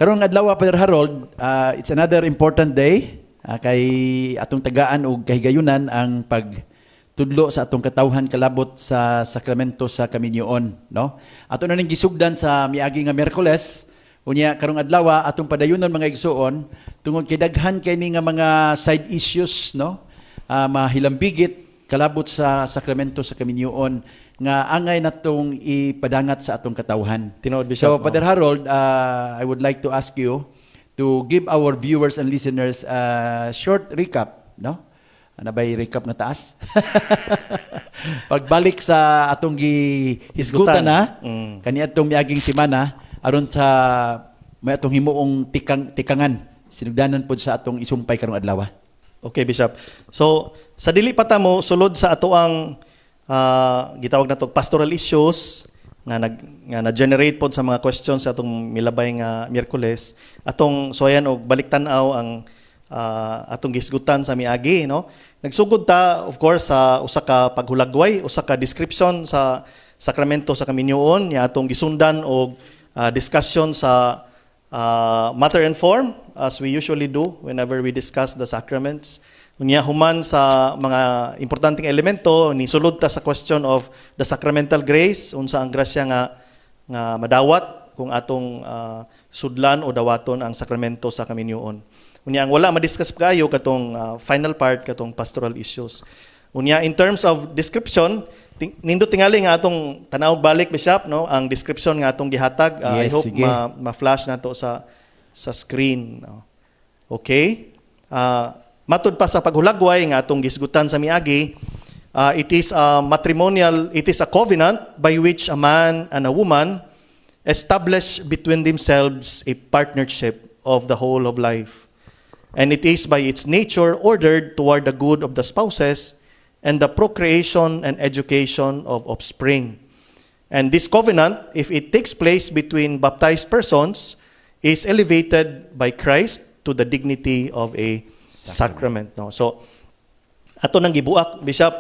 Karong adlaw Father Harold, it's another important day kay atong tagaan og kahigayunan ang pagtudlo sa atong katawhan kalabot sa sakramento sa kaminyoon, no? Ato na ning gisugdan sa miagi nga Miyerkules, unya karong adlaw atong padayunon mga igsuon tungod kay daghan kay ni nga mga side issues, no? Mahilambigit kalabot sa sakramento sa kaminyoon nga angay natong ipadangat sa atong katawhan. Tinood, Bishop. So, Father Harold, I would like to ask you to give our viewers and listeners a short recap, no? Ano ba yung recap na taas? Pagbalik sa atong gihisgutan na, kani atong miaging simana, aron sa may atong himuong tikangan, sinugdanan po sa atong isumpay karong adlaw. Okay, Bishop. So, sa dili pa ta mo sulod sa ato ang gitawag na to pastoral issues nga na-generate pod sa mga questions sa atong milabay nga Miyerkules, atong soyan og balik-tan-aw ang atong gisgutan sa miagi, no? Nagsugod ta of course sa usa ka paghulagway, usa ka description sa sakramento sa kaminyoon, nya atong gisundan og discussion sa matter and form, as we usually do whenever we discuss the sacraments. Unya human sa mga importanteng elemento, ni sulod ta sa question of the sacramental grace, unsa ang grasya nga madawat kung atong sudlan o dawaton ang sakramento sa kaminyoon. Unya ang wala ma-discuss kayo katong final part katong pastoral issues. Unya in terms of description, nindo tingali nga atong tanaw balik, Bishop, no, ang description nga atong gihatag. Yes, I hope sige. ma-flash nato sa screen. No? Okay? Matud pa sa paghulagway nga atong gisgutan sa miagi, it is a covenant by which a man and a woman establish between themselves a partnership of the whole of life. And it is by its nature ordered toward the good of the spouses and the procreation and education of offspring. And this covenant, if it takes place between baptized persons, is elevated by Christ to the dignity of a sacrament. No? So, ato nang gibuak, Bishop,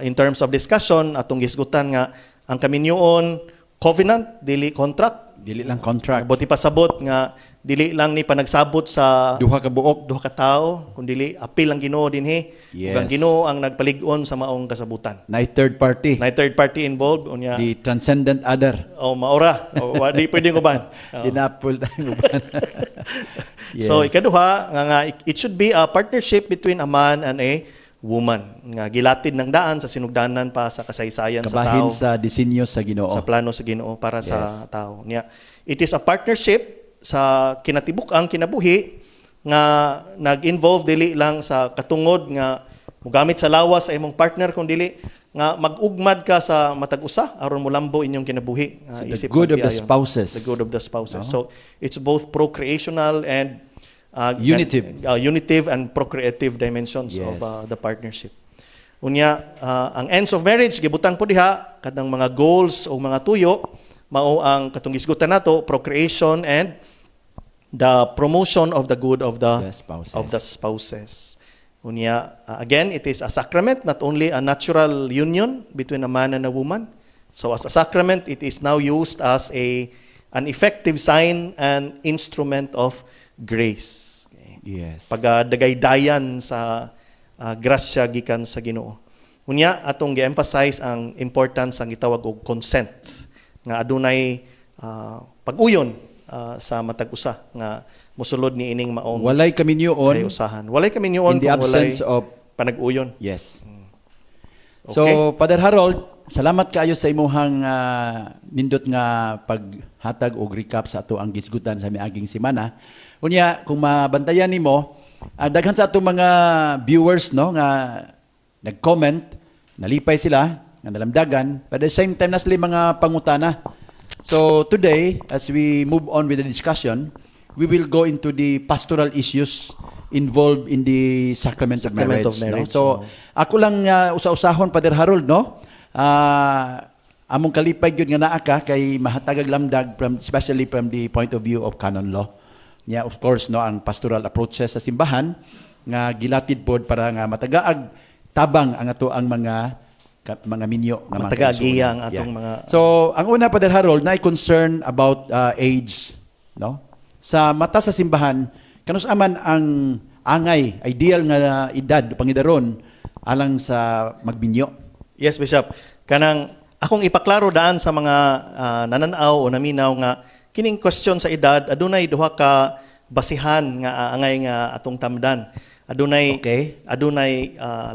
in terms of discussion, atong gisgutan nga ang kaminyoon, covenant, dili contract. Dili lang contract. Buti pasabot nga dili lang ni panagsabot sa Duha ka buok. duha ka tawo, kun dili apil ang Ginoo dinhi. Yes. Ug ang Ginoo ang nagpalig-on sa maong kasabutan. Na third party. Na third party involved unya. The transcendent other. Maora. Di pwedeng uban. Dinapol tayong uban. Yes. So ikaduha nga it should be a partnership between a man and a woman nga gilatid ng daan sa sinugdanan pa sa kasaysayan sa Kabahin tao, sa disenyo sa Ginoo. sa plano sa Ginoo para sa Yes. tao. Nya it is a partnership sa kinatibuk-ang kinabuhi nga nag-involve dili lang sa katungod nga mugamit sa lawas sa imong partner, kung dili nga mag-ugmad ka sa matag usa aron molambo inyong kinabuhi. So the good of the pagtiayon. spouses. The good of the spouses. No? So it's both procreational and Unitive. and procreative dimensions Yes. of the partnership. Unya, ang ends of marriage gibutang po diha kadang mga goals o mga tuyo mao ang katong gisgutan nato, procreation and the promotion of the good of the spouses. Unya, again, it is a sacrament, not only a natural union between a man and a woman. So as a sacrament, it is now used as an effective sign and instrument of grace. Okay. Yes. Pagdagaydayan sa grasya gikan sa Ginoo. Unya, atong gi-emphasize ang importance ang gitawag og consent nga adunay pag-uyon sa matag usa nga mosulod ni ining maong Walay kaminyoon usahan. Walay kaminyoon in the kung absence walay of panag-uyon. yes. Okay. So, Father Harold, salamat kaayo sa imuhang nindot nga paghatag og recap sa ato ang gisgutan sa miaging semana. Unya, kung mabantayan nimo, daghan sa ato mga viewers, no, nga nag-comment, nalipay sila, nga nalamdagan, but at the same time na sila mga pangutana. So today, as we move on with the discussion, we will go into the pastoral issues involved in the sacrament of marriage. No? So ako lang usa-usahon, Father Harold, no? Among kalipay gyud nga naa ka kay mahatagag lamdag especially from the point of view of canon law. Yeah, of course, no, ang pastoral approaches sa simbahan nga gilatid pod para nga matagaag tabang ang ato ang mga mga minyo nga mga Matagagiya ang kaigsuonan. atong mga... So, ang una, Father Harold, na concern about age, no? Sa mata sa simbahan, kanus aman ang angay, ideal nga edad, pangidaron, alang sa magminyo. Yes, Bishop. Kanang akong ipaklaro daan sa mga nananaw o naminaw nga kining question sa edad adunay duha ka basihan nga angay nga atong tamdan. Adunay Okay.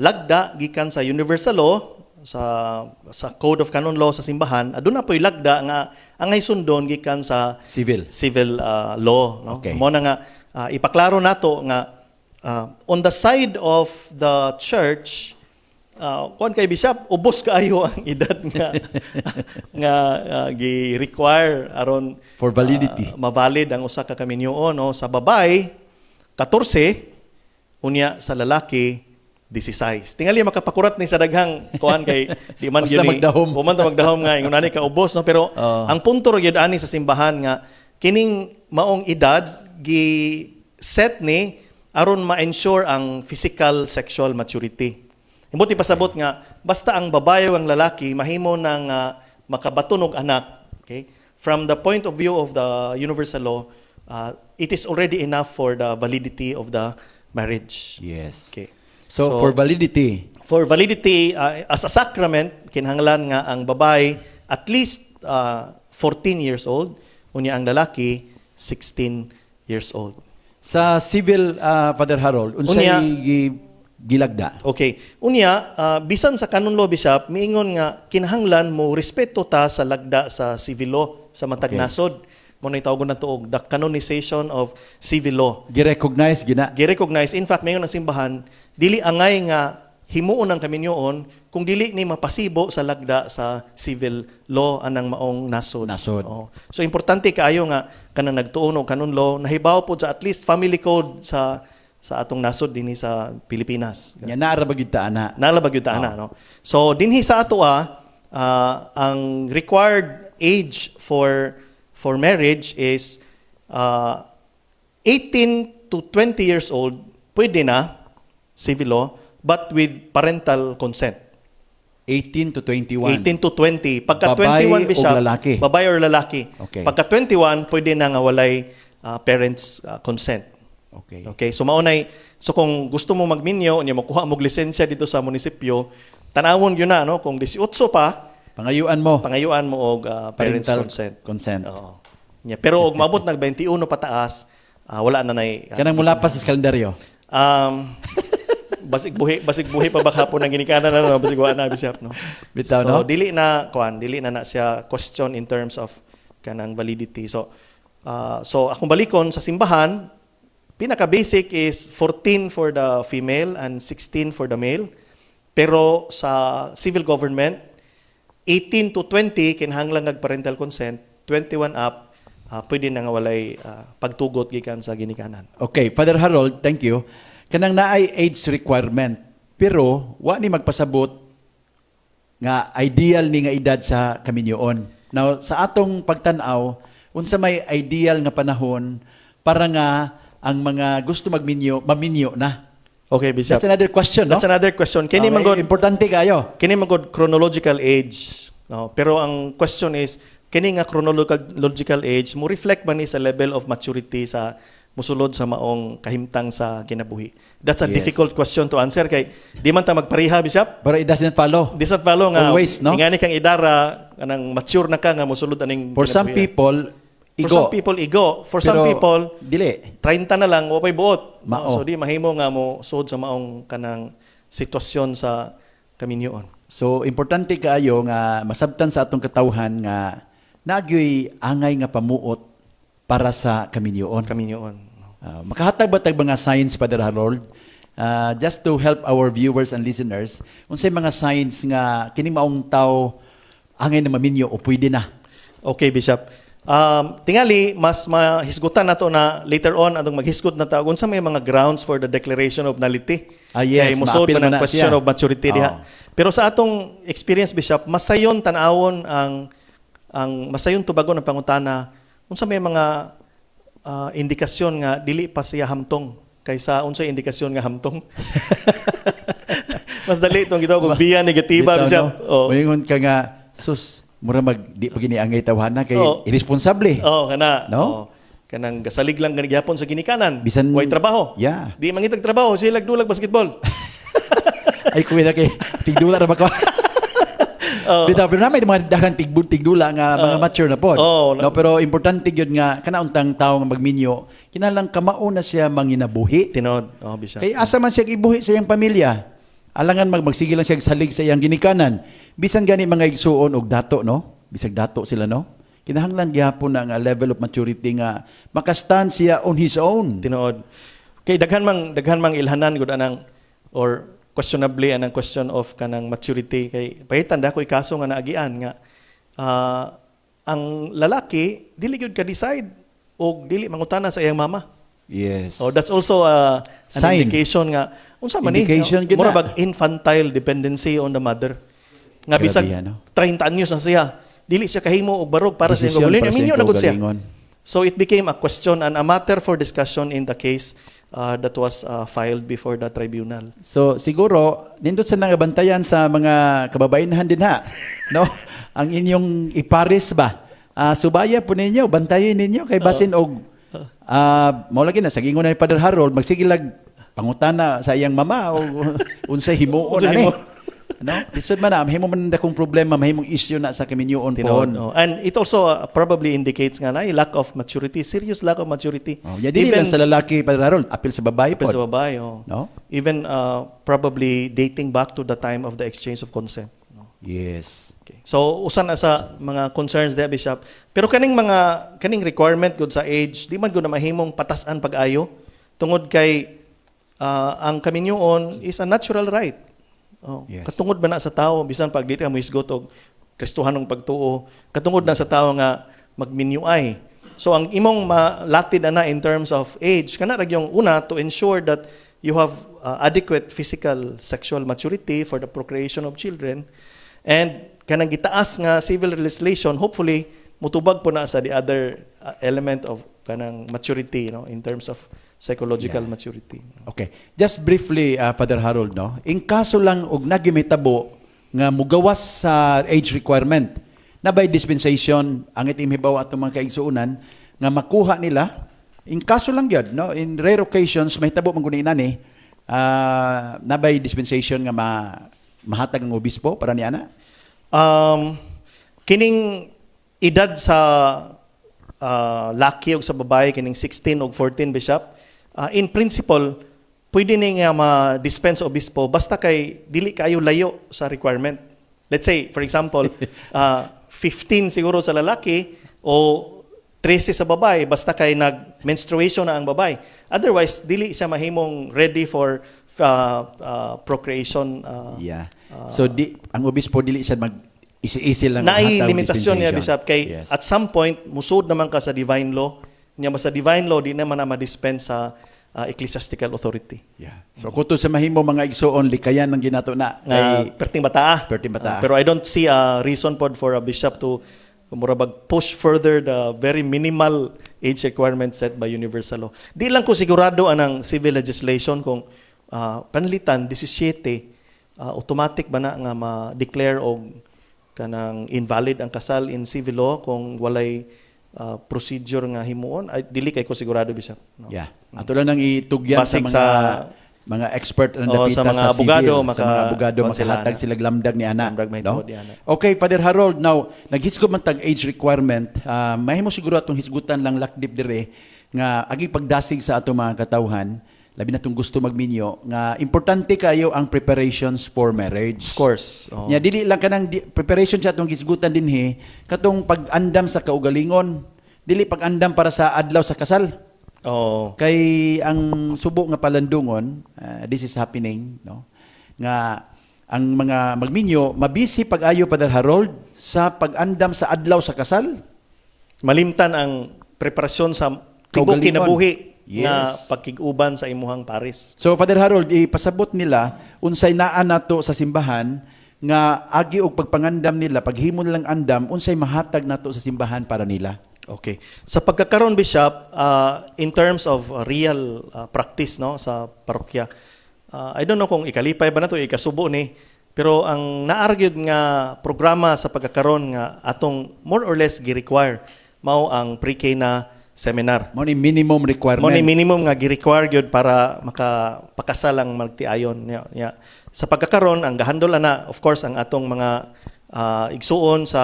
lagda gikan sa universal law sa Code of Canon Law sa simbahan. Aduna po'y lagda nga angay sundon gikan sa Civil. law, no? Okay. Mo na nga ipaklaro nato nga on the side of the church, kuan kay Bishop, ubos kaayo ang edad nga gi-require aron For validity. mavalid ang usa ka kaminyoon, no? Sa babay 14, unya sa lalaki 16. Tingali makapakurat ni sa daghang kuan kay di man Basta magdahom. Puman ta magdahom nga ingon ani ka ubos, no? Pero ang punto ra gyud ani sa simbahan nga kining maong edad gi set ni aron ma-ensure ang physical sexual maturity. Himot pasabot nga basta ang babae o ang lalaki mahimo nang makabaton og anak, okay? From the point of view of the universal law, it is already enough for the validity of the marriage. Yes. Okay. So, for validity, As a sacrament, kinahanglan nga ang babae at least 14 years old, unya ang lalaki 16 years old. sa civil, Father Harold, unsay Unya. gilagda? Okay. Unya, bisan sa canon law, Bishop, miingon nga kinahanglan mo respeto ta sa lagda sa civil law sa matag Okay. nasod. Mo na tawag na tuog the canonization of civil law. Gi-recognize gina. Gi-recognize, in fact, mayon ang simbahan, dili angay nga himuon ang kaminyoon kung dili ni mapasibo sa lagda sa civil law anang maong nasod. Oo. So importante kaayo nga kanang nagtuon og canon law nahibaw po sa at least family code sa atong nasod dinhi sa Pilipinas. Nya naara ba gyud ta ana? Nalabag yun ana, no? So dinhi sa ato ang required age for marriage is 18 to 20 years old, pwede na civil law, but with parental consent. 18 to 21. 18 to 20. Pagka Babae 21, Bishop, o lalaki? babae or lalaki. Okay. Pagka 21, pwede na nga walay parents' consent. Okay. Okay, so maunay, so kung gusto mo magminyo, niya makuha mo lisensya dito sa munisipyo, tanawon yun na, no? Kung 18 pa, Pangayuan mo. pangayuan mo og parents' Parental consent. consent. Oo. Yeah, pero og maabot nag 21 pataas, wala na nay. Kanang mula pa sa kalendaryo. Basig buhi pa baka po nang ginikanan na basig wa na Bishop, no. Bitaw, So no? dili na siya question in terms of kanang validity. So akong balikon sa simbahan, pinaka basic is 14 for the female and 16 for the male. Pero sa civil government, 18 to 20 kinahanglan ng parental consent, 21 up pwede na nga walay pagtugot gikan sa ginikanan. Okay, Father Harold, thank you. Kanang naay age requirement, pero wa ni magpasabot nga ideal ni nga edad sa kaminyoon. Now, sa atong pagtan-aw, unsa may ideal nga panahon para nga ang mga gusto maminyo na. Okay, Bishop. That's another question, no? That's another question. Kini Okay, man gud importante kayo. chronological age, no? Pero ang question is kini nga chronological age mo reflect ba ni sa level of maturity sa musulod sa maong kahimtang sa kinabuhi. That's a Yes. difficult question to answer kay di man ta magpareha, Bishop. Pero it doesn't follow. Di sa follow nga Always, no? ingani kang idara kanang mature na ka nga musulod aning For some kinabuhi. people, For igo. some people igo. For some Pero people dili. 30 na lang wa pay buot. Mao. So di mahimo nga mo sud sa maong kanang sitwasyon sa kaminyoon. So, importante kaayo nga masabtan sa atong katawhan nga nagyoy angay nga pamuot para sa kaminyoon. Kaminyoon. Makahatag ba tag mga signs, Father Harold? Just to help our viewers and listeners, unsay mga signs nga kini maong tawo angay na maminyo o pwede na? Okay, Bishop. Tingali, mas mahisgutan nato na later on atong maghisgot na ta unsa may mga grounds for the declaration of nullity. Yes, Kay musod maapil man mo na ang question siya. of maturity diha. Pero sa atong experience, Bishop, masayon tan-awon ang masayon tubagon ang pangutana unsa may mga indikasyon nga dili pa siya hamtong kaysa unsay indikasyon nga hamtong. Mas dali itong gitawag kung biya negatiba, Bitaw, Bishop. no? Moingon ka nga, sus, mura di pa giniangay tawhana kay irresponsable. Kana. No? Kanang gasalig lang gani gyapon sa ginikanan. Bisan- way trabaho. Yeah. Di mangitag trabaho, sila dulag basketball. Ay, kuwila kay tigdula ra ba ko? Bitaw, pero naman mga daghang tigdula nga mga mature na po. No, pero importante gyud nga kanauntang tawo nga magminyo, kinahanglan kamao na siya manginabuhi. Tinod. Bishop. Kay asa man siya ibuhi sa iyang pamilya. Alangan magsige lang siya salig sa iyang ginikanan. Bisan gani mga igsuon og dato, no? Bisag dato sila, no? Kinahanglan gyapon na nga level of maturity nga makastand siya on his own. Tinood. Kay daghan mang ilhanan gud anang or questionably anang question of kanang maturity kay pahitan da ko ikaso nga naagian nga ang lalaki dili gyud ka decide og dili mangutana sa iyang mama. Yes. So that's also an Sign. indication nga unsa man ni Indication gyud mura na. bag infantile dependency on the mother. Nga Grabe bisag yan, no? 30 anyos na siya, dili siya kahimo og barog para sa iyang Desisyon kaugalingon. para sa Minyo iyang na gud siya. kaugalingon. So it became a question and a matter for discussion in the case that was filed before the tribunal. So siguro nindot sa nangabantayan sa mga kababainahan din ha. No? Ang inyong ipares ba? Subaya po ninyo, bantayin ninyo kay basin og mao lagi na sa gingon na ni Father Harold magsigilag pangutana sa iyang mama o unsay himuon Unsay ani. himo. No? Lisod man na mahimo man dakong problema, mahimong issue na sa kaminyoon Tinood, pohon. And it also probably indicates nga na lack of maturity, serious lack of maturity. Ya dili lang sa lalaki Father Harold, apil sa babae po. sa babae. No? Even probably dating back to the time of the exchange of consent. Yes. Okay. So usan na sa mga concerns there, Bishop. Pero kaning requirement gud sa age, di man gud na mahimong patasan pag-ayo tungod kay ang kaminyoon is a natural right. Yes. Katungod ba na sa tao bisan pag dito ka mohisgot og Kristohanong pagtuo, katungod na sa tao nga magminyuay. So ang imong malatid ana in terms of age kana ra yung una to ensure that you have adequate physical sexual maturity for the procreation of children. And kanang gitaas nga civil legislation, hopefully mutubag po na sa the other element of kanang maturity, in terms of psychological maturity. Okay. Just briefly, Father Harold, no? In kaso lang og nagimitabo nga mugawas sa age requirement, na by dispensation ang itim hibaw atong mga kaigsuunan nga makuha nila, in kaso lang gyud, no? In rare occasions mahitabo man guni inani, na by dispensation nga mahatag ang obispo para niana. Kining edad sa laki o sa babae, kining 16 o 14, Bishop, in principle, pwede ni nga ma-dispense obispo basta kay dili kayo layo sa requirement. Let's say, for example, 15 siguro sa lalaki o 13 sa babae basta kay nag-menstruation na ang babae. Otherwise, dili siya mahimong ready for procreation. So ang obispo dili siya isi-isi lang Naay hatag limitasyon niya, dispensation. Bishop, kay at some point musud naman ka sa divine law. Niya sa divine law di naman na ma-dispense sa ecclesiastical authority. So kuto sa mahimo mga igsoon likayan ng ginato na kay Perting bataa. Perting bataa. Pero I don't see a reason pod for a bishop to kumurabag push further the very minimal age requirement set by universal law. Di lang ko sigurado anang civil legislation kung panlitan 17 automatic ba na nga ma-declare og kanang invalid ang kasal in civil law kung walay procedure nga himuon. Ay, dili kay ko sigurado, Bishop. No. Ato lang nang itugyan sa Basig mga expert na sa dapita mga sa abogado, civil, sa mga abogado konsila makahatag na. sila lamdag ni ana. Lamdag may No? tuod ni ana. Okay, Father Harold, now naghisgot man tag age requirement, mahimo siguro atong hisgutan lang lakdip dire nga agi pagdasig sa atong mga katawhan, labi na itong gusto magminyo, nga importante kayo ang preparations for marriage. Of course. Nya dili lang kanang preparation sa atong gisgutan dinhi katong pag-andam sa kaugalingon, dili pag-andam para sa adlaw sa kasal. Kay ang subo nga palandungon, this is happening, no? Nga ang mga magminyo mabisi pag-ayo Father Harold sa pag-andam sa adlaw sa kasal. Malimtan ang preparasyon sa tibok Kaugalingon. kinabuhi na Yes. pagkig-uban sa imuhang paris. So Father Harold, ipasabot nila unsay naa nato sa simbahan nga agi og pagpangandam nila, paghimo nilang andam unsay mahatag nato sa simbahan para nila. Okay. Sa pagkakaroon, Bishop, in terms of real practice, no, sa parokya, I don't know kung ikalipay ba na to, ikasubo ni, pero ang naargyod nga programa sa pagkakaroon nga atong more or less gi-require mao ang pre-K na seminar. Mo ni minimum requirement. Mo ni minimum nga gi-require gyud para makapakasal ang magtiayon nya. Sa pagkakaroon ang gahandol ana of course ang atong mga igsuon sa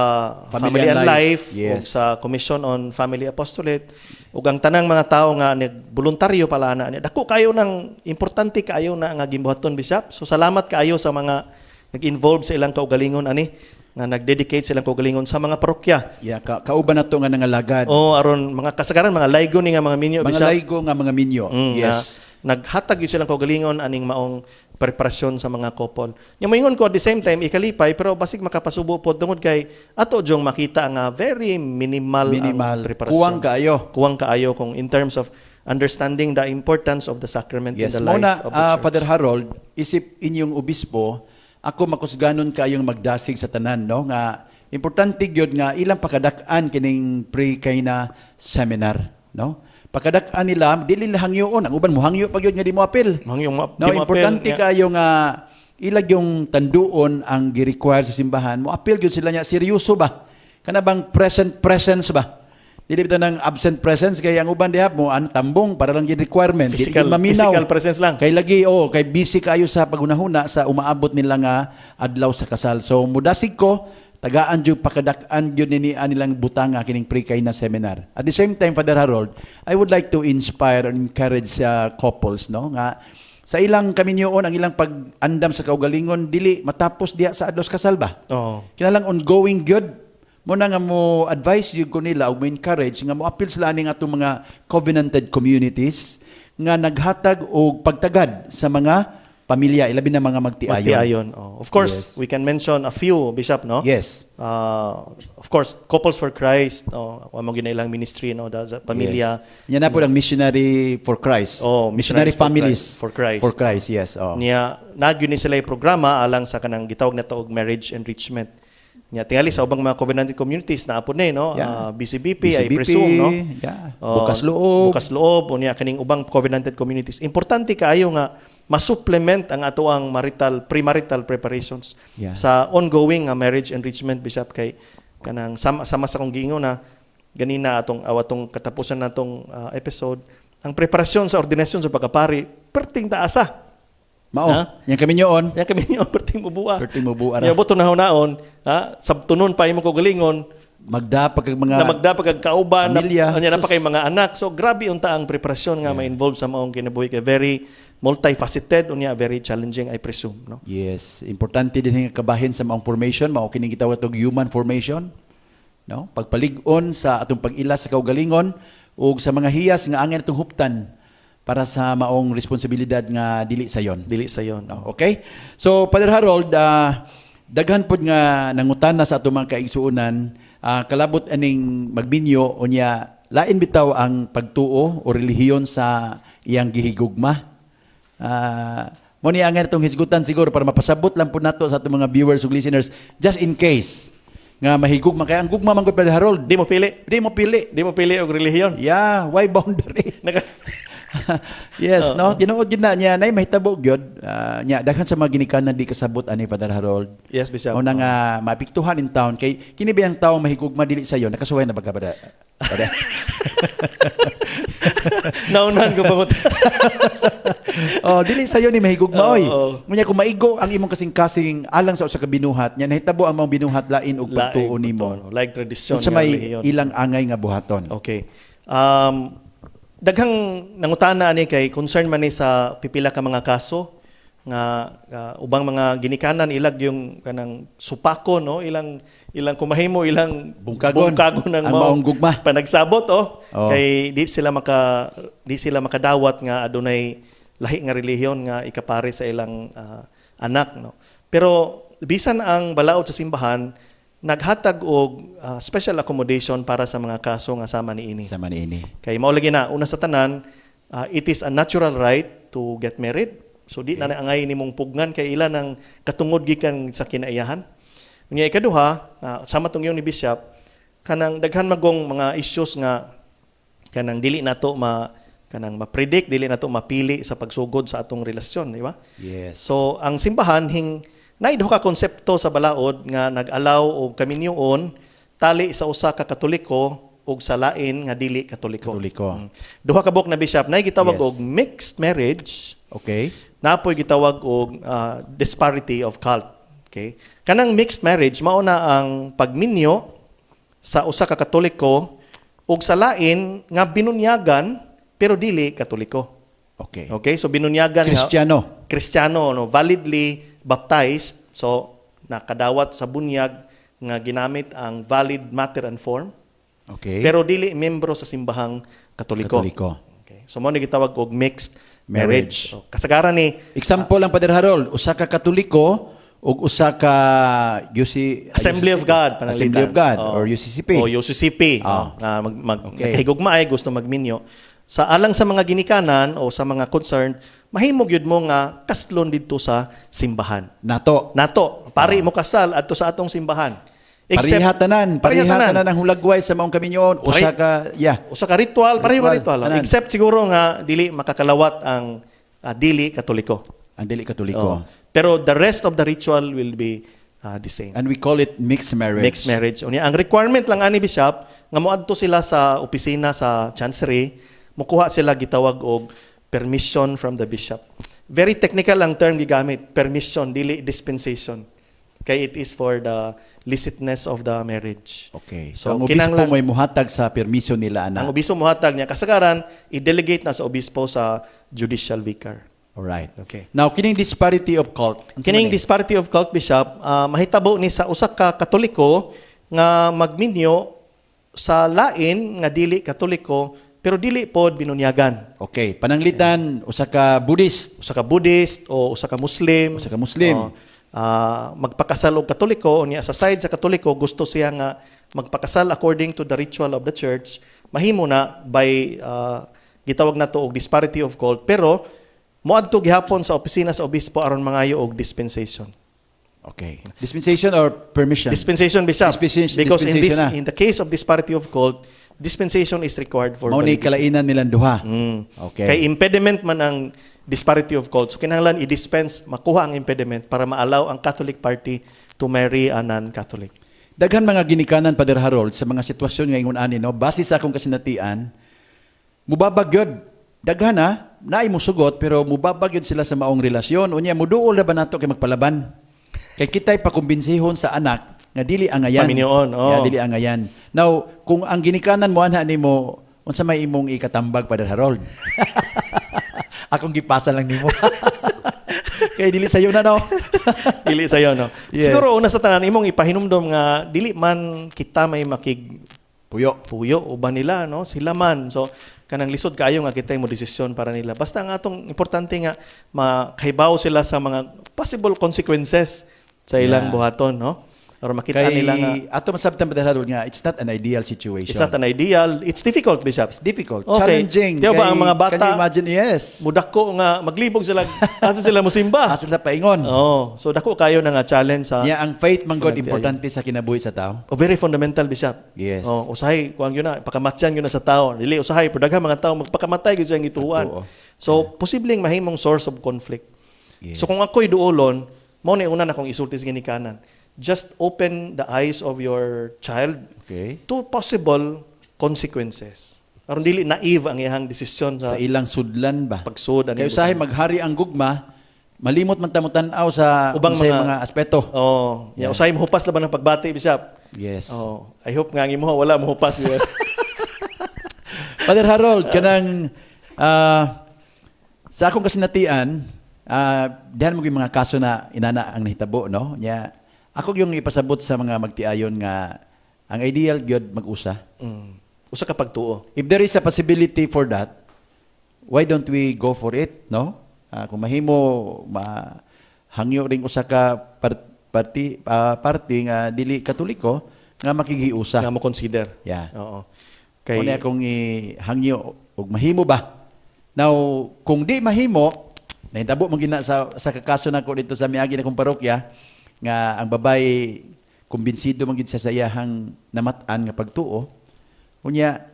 Family and Life ug Yes. sa Commission on Family Apostolate ug ang tanang mga tao nga nagboluntaryo pala na dako kayo ng importante kayo na nga gimbuhaton Bishop. So salamat kaayo sa mga nag-involve sa ilang kaugalingon ani nga nag-dedicate silang kaugalingon sa mga parokya. Yeah, kauban na to nga nangalagad. O aron mga kasagaran mga laygo ni nga mga minyo Mga Bishop. laygo nga mga minyo. Yes. Naghatag yun silang kaugalingon aning maong preparasyon sa mga couple. Yung maingon ko at the same time ikalipay pero basig makapasubo po tungod kay ato jong makita nga very minimal ang preparasyon. Kuwang kaayo. Kaayo kung in terms of understanding the importance of the sacrament in Yes. the life Muna, of the church. Father Harold, isip inyong obispo, ako makusganon kayong magdasig sa tanan, no? Nga importante gyud nga ilang pakadak-an kining pre-K na seminar, no? Pakadak-an nila dili lang hangyoon, ang uban mo hangyo pa gyud nga di mo apil. Mangyong No, importante kayo nga ilag yung tanduon ang gi-require sa simbahan. Mo apil gyud sila nya seryoso ba? Kana bang presence ba? Dili bitaw ng absent presence kay ang uban diha mo an tambong para lang yung requirement. Dili physical presence lang. Kay lagi kay busy kayo sa pagunahuna sa umaabot nila nga adlaw sa kasal. So mudasig ko tagaan jud pakadak-an gyud ni anilang butanga kining pre-K na seminar. At the same time Father Harold, I would like to inspire and encourage couples no nga sa ilang kaminyoon ang ilang pag-andam sa kaugalingon dili matapos diha sa adlaw sa kasal ba? Oo. Kinalang ongoing gyud mo na nga mo advise yun ko nila o mo encourage nga mo appeal sila aning atong mga covenanted communities nga naghatag og pagtagad sa mga pamilya ilabi na mga magtiayon. Magtiayon. Of course, Yes. we can mention a few, Bishop, no? Yes. Of course, Couples for Christ, no? Wa mo ginailang ministry, no? Sa pamilya. Yes. Yan na po ang missionary for Christ. Oh, missionary Missionaries for families Christ. For Christ. For Christ, yes. Oh. Niya, nagyo ni sila yung programa alang sa kanang gitawag na og marriage enrichment. Niya, tingali sa ubang mga covenanted communities na apod na, no? Yeah. BCBP, I BCBP, presume, no? yeah. Bukas loob. Bukas loob, o niya, kaning ubang covenanted communities. Importante kaayo nga, masupplement ang ato ang premarital preparations Yeah. sa ongoing marriage enrichment, Bishop, kay kanang sama sa kong giingon na ganina atong katapusan natong episode, ang preparasyon sa ordinasyon sa pagkapari, perting taasa. Mao. Ha? Yan kami nyoon. Yan kami niyo, perting mubua. Perting mubua ra. Yan buto na hunaon, sabtunon pa imo ko galingon, Magdapag kag mga na magdapag kag kauban, pamilya. na pa kay mga anak. So grabe unta ang preparasyon nga ma-involve sa maong kinabuhi kay very multifaceted unya very challenging I presume, no? Yes, importante din nga kabahin sa maong formation, mao kining gitawag og human formation, no? Pagpalig-on sa atong pag-ila sa kaugalingon ug sa mga hiyas nga angay natong huptan para sa maong responsibilidad nga dili sayon. Dili sa yon. No, okay? So, Father Harold, daghan pod nga nangutana sa atong mga kaigsuonan, kalabot aning magbinyo unya lain bitaw ang pagtuo o relihiyon sa iyang gihigugma. Mo ni ang itong hisgutan siguro para mapasabot lang po nato sa atong mga viewers ug listeners just in case nga mahigugma kay ang gugma man gud Father Harold Di mo pili. di mo pili. Di mo pili og relihiyon. Yeah, why boundary? Naka- Yes, no? Tinuod gid na niya nay mahitabo gyud. Nya daghan sa mga ginikanan di kasabot ani Father Harold. Yes, Bishop. O na nga mapiktuhan in town kay kini ba ang tawo mahigugma dili sayo nakasuway na ba ka ba? Naunahan ko bangot. Oh, dili sayo ni mahigugma oy. Oo. Munya kung maigo ang imong kasing-kasing alang sa usa ka binuhat, nya nahitabo ang mga binuhat lain og pagtuo nimo. Like tradisyon. Sa nga may relihiyon. ilang angay nga buhaton. Okay. Daghang nangutana ani kay concern man ni sa pipila ka mga kaso nga ubang mga ginikanan ilag yung kanang supako, no, ilang kumahimo ilang Bungkagon. ng Ang maong gugma. panagsabot Oo. kay di sila makadawat nga adunay lahi nga relihiyon nga ikapare sa ilang anak, no. Pero bisan ang balaod sa simbahan naghatag og special accommodation para sa mga kaso nga sama niini. Sa maniini. Kay mao lagi na una sa tanan, it is a natural right to get married. So di na angay nimong pugnan kay ila ng katungod gikan sa kinaiyahan. Unya ikaduha, sama tong ni Bishop, kanang daghan magong mga issues nga kanang dili nato kanang ma-predict dili nato mapili sa pagsugod sa atong relasyon, di ba? Yes. So ang simbahan naay duha ka konsepto sa balaod nga nag-allow og kaminyoon tali sa usa ka Katoliko ug sa lain nga dili Katoliko. Katoliko. Duha ka buok na bishop naay gitawag Yes. og mixed marriage, Okay. napoy gitawag og disparity of cult. Okay? Kanang mixed marriage mao na ang pagminyo sa usa ka Katoliko ug sa lain nga binunyagan pero dili Katoliko. Okay. Okay? So binunyagan Kristiyano. Kristiyano, no, validly baptized, so nakadawat sa bunyag nga ginamit ang valid matter and form, Okay. pero dili membro sa simbahang Katoliko. Katoliko. Okay. So mo ni gitawag og mixed marriage. Marriage. So, kasagaran ni Example lang, Father Harold, usa ka Katoliko ug usa ka Assembly of God, Assembly of God Oh. or UCCP. O UCCP. Oh. Na Okay. nakahigugma ay gusto magminyo. Sa alang sa mga ginikanan o sa mga concerned, mahimog yun mo nga kaslon dito sa simbahan. Nato. Nato, pari mo kasal adto sa atong simbahan. Parihatanan ang hulagway sa maong kaminyoon. Usa ka, Usa ka ritual, pareho Ritual, ritual. tanan. Except siguro nga dili makakalawat ang dili Katoliko. ang dili Oh. Katoliko. Pero the rest of the ritual will be the same. And we call it mixed marriage. Mixed marriage. Unya, ang requirement lang ani bishop nga moadto sila sa opisina sa chancery, mukuha sila gitawag og permission from the bishop. Very technical ang term gigamit, permission, dili dispensation. Kay it is for the licitness of the marriage. Okay. So, So, ang obispo kinahanglan- may muhatag sa permisyon nila, Ang ana. obispo mohatag niya kasagaran i-delegate na sa obispo sa judicial vicar. Alright. Okay. Now, kining disparity of cult. Unsa Kining man eh? disparity of cult bishop, mahitabo ni sa usa ka Katoliko nga magminyo sa lain nga dili Katoliko pero dili pod binunyagan. Okay. Pananglitan, usa ka Buddhist, Usa ka Buddhist o usa ka Muslim. usa ka Muslim. Magpakasal og Katoliko unya sa side sa Katoliko gusto siya nga magpakasal according to the ritual of the church. Mahimo na by gitawag nato og disparity of cult pero moadto gihapon sa opisina sa obispo aron mangayo og dispensation. Okay. Dispensation or permission? Dispensation, Bishop. Because dispensation na. in the case of disparity of cult, dispensation is required for Mao ni validity. kalainan nilang duha. Okay. Kay impediment man ang disparity of cult. So kinahanglan i-dispense, makuha ang impediment para ma-allow ang Catholic party to marry a non-Catholic. Daghan mga ginikanan, Father Harold, sa mga sitwasyon nga ingon ani, no, base sa akong kasinatian, mubabag yun. Daghan na, naay mo sugot, pero mubabag yun sila sa maong relasyon. Unya, muduol na ba nato kay magpalaban? Kay kita'y pakumbensihon sa anak nga dili angayan. Paminyoon, oo. Yeah, dili angayan. Now, kung ang ginikanan mo anha nimo, unsa may imong ikatambag, Father Harold? Akong gipasa lang nimo. Kay dili sayo na, no? Dili sayo, no? Yes. Siguro, una sa tanan, imong ipahinumdom nga, dili man kita may Puyo. puyo uban nila, no? Sila man. So, kanang lisod kaayo nga kita mo desisyon para nila. Basta ang atong importante nga, makahibaw sila sa mga possible consequences sa ilang Yeah. buhaton, no? Or makita nila nga, ato masabtan, Father Harold, nga it's not an ideal situation. it's not an ideal, it's difficult, Bishop. It's difficult. Okay. Challenging. Tiyo ba ang mga Can bata- you imagine? Yes. Mudako nga, maglibog sila, asa sila musimba. Asa sila paingon. Oh, so dako kayo na nga challenge sa Yeah, ang faith man God Correct, importante sa kinabuhi sa tao. very fundamental, Bishop. Yes. Oh, usahay kuang yun na, pakamatyan yun na sa tao. Dili usahay pero daghang mga tao magpakamatay gyud siyang ituan. Oo. So posibleng mahimong source of conflict. Yes. So kung ako'y duolon, mo ni una na kong isulti sa ginikanan. Just open the eyes of your child Okay. to possible consequences. Aron dili naive ang iyang desisyon Sa sa ilang sudlan ba? pagsud ani. Kaya usahay maghari ang gugma, malimot man tamutan-aw sa Ubang unsay mga- mga aspeto. Oh, Yeah. usahay mohupas laban ng pagbati, Bishop. Yes. Oh, I hope nga ang imo wala mohupas yun. Father Harold, kanang sa akong kasinatian, dihan mo yung mga kaso na inana ang nahitabo, no? Nya, ako yung ipasabot sa mga magtiayon nga ang ideal gyud mag-usa. Usa ka pagtuo. If there is a possibility for that, why don't we go for it, no? Kung mahimo mahangyo ring usa ka party nga dili Katoliko nga makigiusa. Nga mo consider. Yeah. Oo. Kung akong ihangyo og mahimo ba? Now, kung di mahimo, nahitabo mo gina sa kakaso nako dito sa miagi na kong parokya nga ang babay kumbinsido man gid siya sa iyahang namatan nga pagtuo. Unya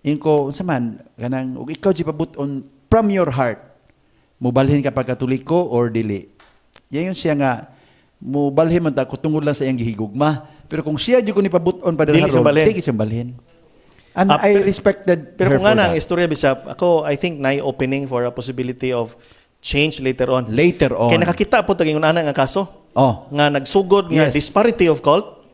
Inko unsa man kanang ug ikaw si pabuton from your heart. Mubalhin ka pagkatoliko or dili. Yayon siya nga mubalhin man ta ko tungod lang sa iyang gihigugma. Pero kung siya jud ko ni pabuton Father Dili siya Harold, balhin. dili siya balhin. And Ah, I pero- respected Pero her kung for nga na ang that. istorya, Bishop, ako, I think, na-opening for a possibility of change later on. Later on. Kaya nakakita po taging una nga kaso, Oh, nga nagsugod nga Yes. disparity of cult,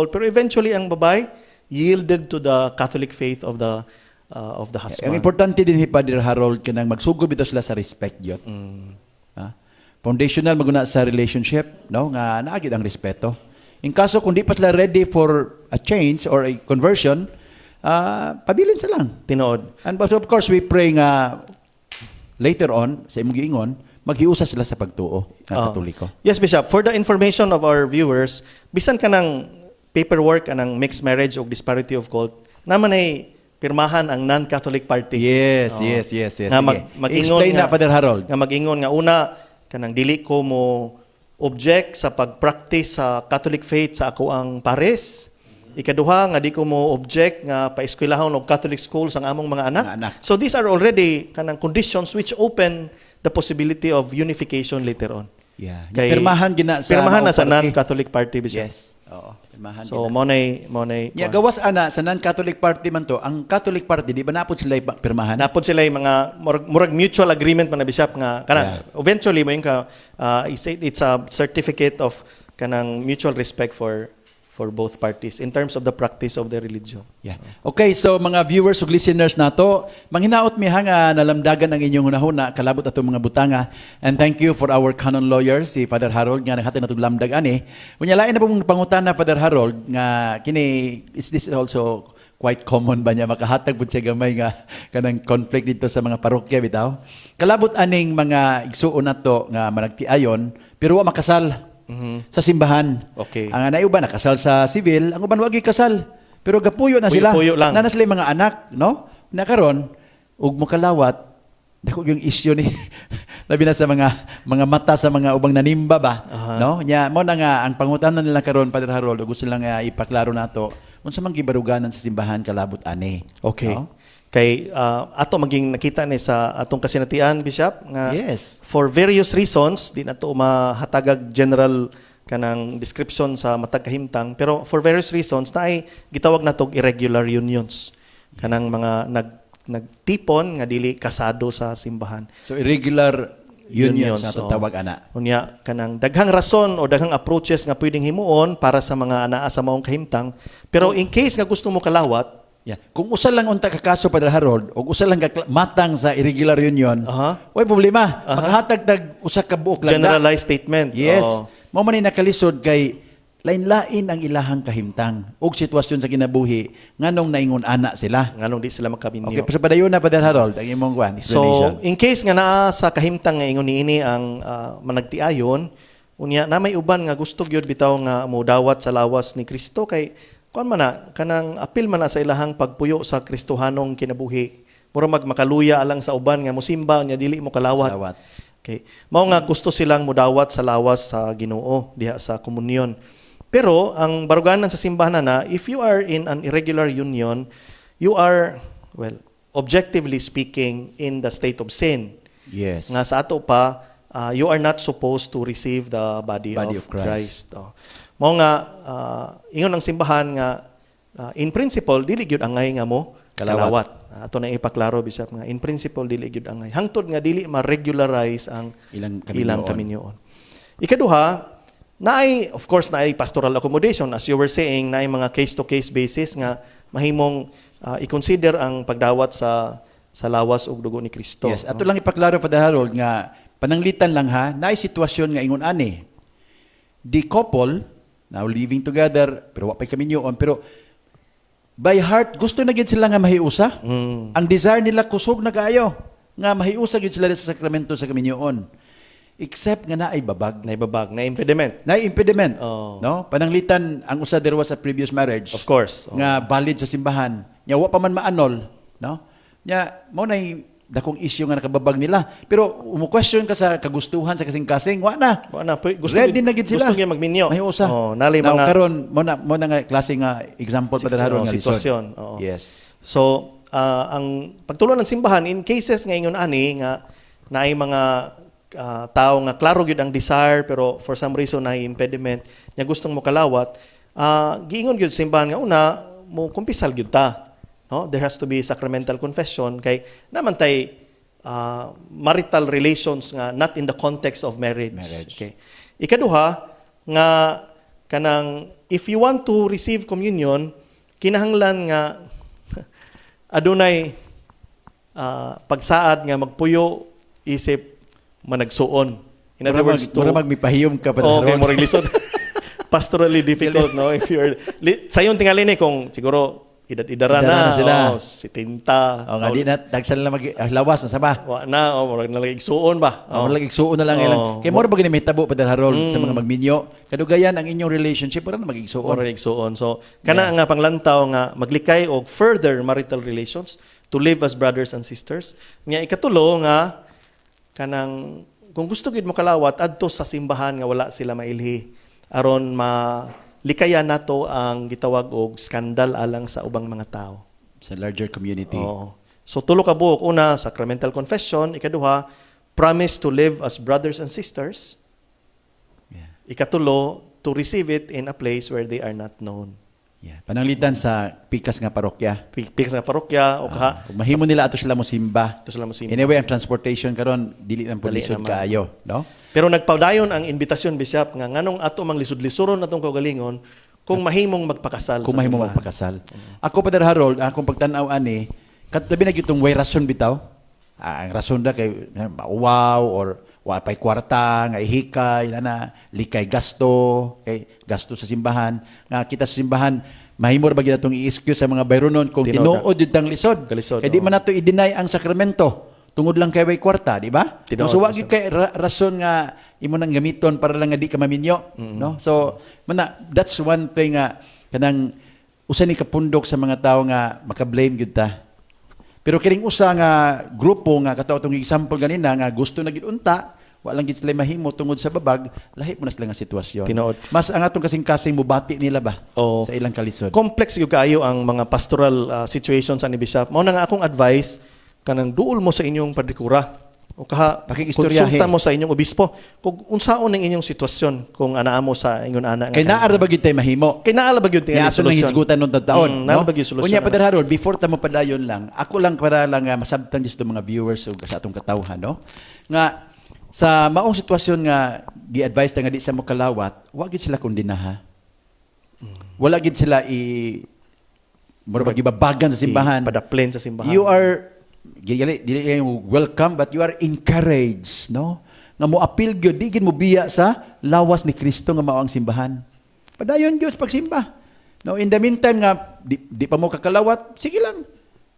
pero eventually ang babae yielded to the Catholic faith of the ang husband. importante din ni Father Harold kanang magsugod bitaw sila sa respect yun. Ha? Foundational maguna sa relationship, no? Nga naagid ang respeto. In kaso kung di pa sila ready for a change or a conversion, pabilin sa lang. Tinood. And but of course we pray nga later on sa imong giingon maghiusa sila sa pagtuo nga Katoliko. Yes, Bishop. For the information of our viewers, bisan ka ng paperwork anang mixed marriage o disparity of cult, naman ay pirmahan ang non-Catholic party. Yes, Oo. yes. Nga Sige. mag-ingon Explain na Father Harold. Nga mag-ingon nga una kanang dili ko mo object sa pag-practice sa Catholic faith sa ako ang pares. Ikaduha nga di ko mo object nga paeskwelahon og Catholic schools ang among mga anak. Mga anak. So these are already kanang conditions which open the possibility of unification later on. Yeah. Kay- Pirmahan gina sa Pirmahan na sa party. non-Catholic party, Bishop. Yes. Oo, pirmahan So gina. mo nay Ya gawas ana sa non-Catholic party man to. Ang Catholic party di ba napod sila pirmahan? napod sila yung mga murag mutual agreement man na Bishop nga kanang eventually mo yung it's a certificate of kanang mutual respect for both parties in terms of the practice of their religion. Yeah. Okay, so mga viewers ug listeners nato, manghinaot mi nga nalamdagan ang inyong hunahuna kalabot ato mga butanga. And thank you for our canon lawyer si Father Harold nga naghatag natong lamdag ani. Unya lain na pong pangutana Father Harold nga kini is this also quite common ba niya makahatag pud siya gamay nga kanang conflict dito sa mga parokya bitaw. Kalabot aning mga igsuon nato nga managtiayon pero wa makasal. Sa simbahan. Okay. Ang anay uban nakasal sa civil, ang uban wagi kasal. Pero gapuyo na sila. Puyo lang. Na sila yung mga anak, no? Na karon ug mokalawat dako yung issue ni labi na sa mga mata sa mga ubang nanimba ba, no? Nya mo na nga ang pangutanan nila karon Padre Harold ug gusto lang ipaklaro nato unsa man gibaruganan sa simbahan kalabot ani. Okay. No? Kay ato maging nakita ni sa atong kasinatian, Bishop, nga Yes. for various reasons di na to mahatagag general kanang description sa matag kahimtang, pero for various reasons na ay gitawag natog irregular unions, kanang mga nagtipon nga dili kasado sa simbahan. So irregular unions na so, tawag ana. Unya kanang daghang rason o daghang approaches nga pwedeng himuon para sa mga anaa sa maong kahimtang, pero in case nga gusto mo kalawat, Yeah. Kung usa lang unta ka kaso Padre Harold o usa lang ka matang sa irregular union, way problema. Makahatag tag usa ka buok lang. generalized statement. Yes. Oo. Mao man ni nakalisod kay lain-lain ang ilahang kahimtang ug sitwasyon sa kinabuhi nganong naingon ana sila. Nganong di sila makabinyo. Okay, sa padayon na Padre Harold ang imong kwan explanation. So, in case nga naa sa kahimtang nga ingon niini ang managtiayon, unya na may uban nga gusto gyud bitaw nga modawat sa lawas ni Kristo kay kuan man na kanang apil man na sa ilahang pagpuyo sa Kristohanong kinabuhi. Mura makaluya alang sa uban nga mosimba nya dili mo kalawat. Kalawat. Okay. Mao nga gusto silang modawat sa lawas sa Ginoo diha sa komunyon. Pero ang baruganan sa simbahan na if you are in an irregular union, you are objectively speaking in the state of sin. Yes. Nga sa ato pa you are not supposed to receive the body Body of of Christ. Christ. Mao nga ingon ang simbahan nga in principle dili gyud angay nga mo kalawat. Ato na ipaklaro bisap nga in principle dili gyud angay. Hangtod nga dili ma-regularize ang ilang kaminyoon. Ikaduha, naay of course naay pastoral accommodation as you were saying, naay mga case to case basis nga mahimong i-consider ang pagdawat sa lawas ug dugo ni Kristo. Yes, ato lang ipaklaro Padre Harold nga pananglitan lang ha, naay sitwasyon nga ingon ani. The couple now living together pero wa pay kaminyoon pero by heart gusto na gid sila nga mahiusa. Ang desire nila kusog na kaayo nga mahiusa gid sila sa sakramento sa kaminyoon. Except nga naay babag, Naibabag, na impediment. naay impediment, Oh. no? Pananglitan ang usa derwa sa previous marriage. Of course. Nga valid sa simbahan. Nya wa pa man maanol, no? Nya mo nay dakong issue nga nakababag nila. Pero umu-question ka sa kagustuhan sa kasing-kasing, wa na. Ready na gid sila. Gusto niya magminyo. Mahiusa. Nalay Now, mga karon mo na nga klase nga example Padre Harold nga lisod. sitwasyon. Oo. Yes. So, ang pagtulo ng simbahan in cases nga ingon ani nga naay mga tao nga klaro gyud ang desire pero for some reason naay impediment nya gustong mo kalawat, giingon gyud simbahan nga una mo kumpisal gyud ta. No? There has to be sacramental confession kay naman tay marital relations nga not in the context of marriage. Okay. Ikaduha nga kanang if you want to receive communion kinahanglan nga adunay pagsaad nga magpuyo isip managsuon. In other words, Murag mipahiyom ka pa okay, ron. more lisod. Pastorally difficult, no? If you're sayon tingali ni kung siguro idara Idara na na sila. si tinta. O nga, di na, dagsan na lawas na sabah. Wa na o murag nalagigsuon ba? Oh. Wala igsuon na lang ilang. Kay mo ra ba ginimihitabo Padre Harold sa mga magminyo? Kadugayan ang inyong relationship para na magigsuon. Or nalagigsuon. So kana nga panglantaw nga maglikay og further marital relations to live as brothers and sisters. Nga ikatulo nga kanang kung gusto gid mo kalawat adto sa simbahan nga wala sila mailhi aron likayan nato ang gitawag og skandal alang sa ubang mga tao. Sa larger community. Oo. So tulo ka buok, una sacramental confession, ikaduha promise to live as brothers and sisters. Yeah. Ikatulo to receive it in a place where they are not known. Yeah. Pananglitan sa pikas nga parokya. Pikas nga parokya o kaha Kung mahimo nila ato sila mo simba. ito sila masimba. Anyway, ang transportation karon dili nang Dali pulisod naman. kaayo, no? Pero nagpadayon ang imbitasyon, Bishop, nga nganong ato mang lisod-lisuron atong kaugalingon kung mahimong magpakasal Kung sa mahimo simbahan. magpakasal. Ako Padre Harold, akong pagtan-aw ani, katabi na gitong way rason bitaw. Ang rason da kay mauwaw or wa pay kwarta nga ihikay na likay gasto, kay gasto sa simbahan. Nga kita sa simbahan mahimo ra ba gid atong i-excuse sa mga bayronon kung Tinuod tinuod jud tang lisod. Kalisod, Kay di oo. man nato i-deny ang sakramento. Tungod lang kay way kwarta, di ba? Tinuod, So wa gyud kay rason nga imo nang gamiton para lang nga di ka maminyo, no? So that's one thing nga kanang usa ni kapundok sa mga tao nga maka-blame gyud ta. Pero kining usa nga grupo nga kato atong example ganina nga gusto na gid unta, wa lang gid sila mahimo tungod sa babag, lahi mo na sila nga sitwasyon. Tinuod. Mas ang atong kasing-kasing mubati nila ba Oo. sa ilang kalisod. Complex gyud kaayo ang mga pastoral situations ani Bishop. Mao na nga akong advice kanang duol mo sa inyong padrikura o kaha Pakikistoryahe. konsulta mo sa inyong obispo kung unsaon ang inyong sitwasyon kung anaa mo sa ingon ana nga Kay naa ra ba gid tay mahimo? kay naa ba gyud tingali Kaya ato nang hisgutan nung taon. naa ba gyud solusyon? Unya, Padre Harold, before ta mo padayon lang, ako lang para lang masabtan just mga viewers o sa atong katawhan, no? Nga, sa maong sitwasyon nga, gi-advise ta nga di sa mo kalawat, wa gid sila kondinaha. Wala gid sila mura gibabagan sa simbahan. Padaplen sa simbahan. You are, dili kayo welcome, but you are encouraged, no? Nga mo appeal gyud di gid mo biya sa lawas ni Kristo nga mao ang simbahan. Padayon Dios pagsimba. No, in the meantime nga di pa mo kakalawat, sige lang.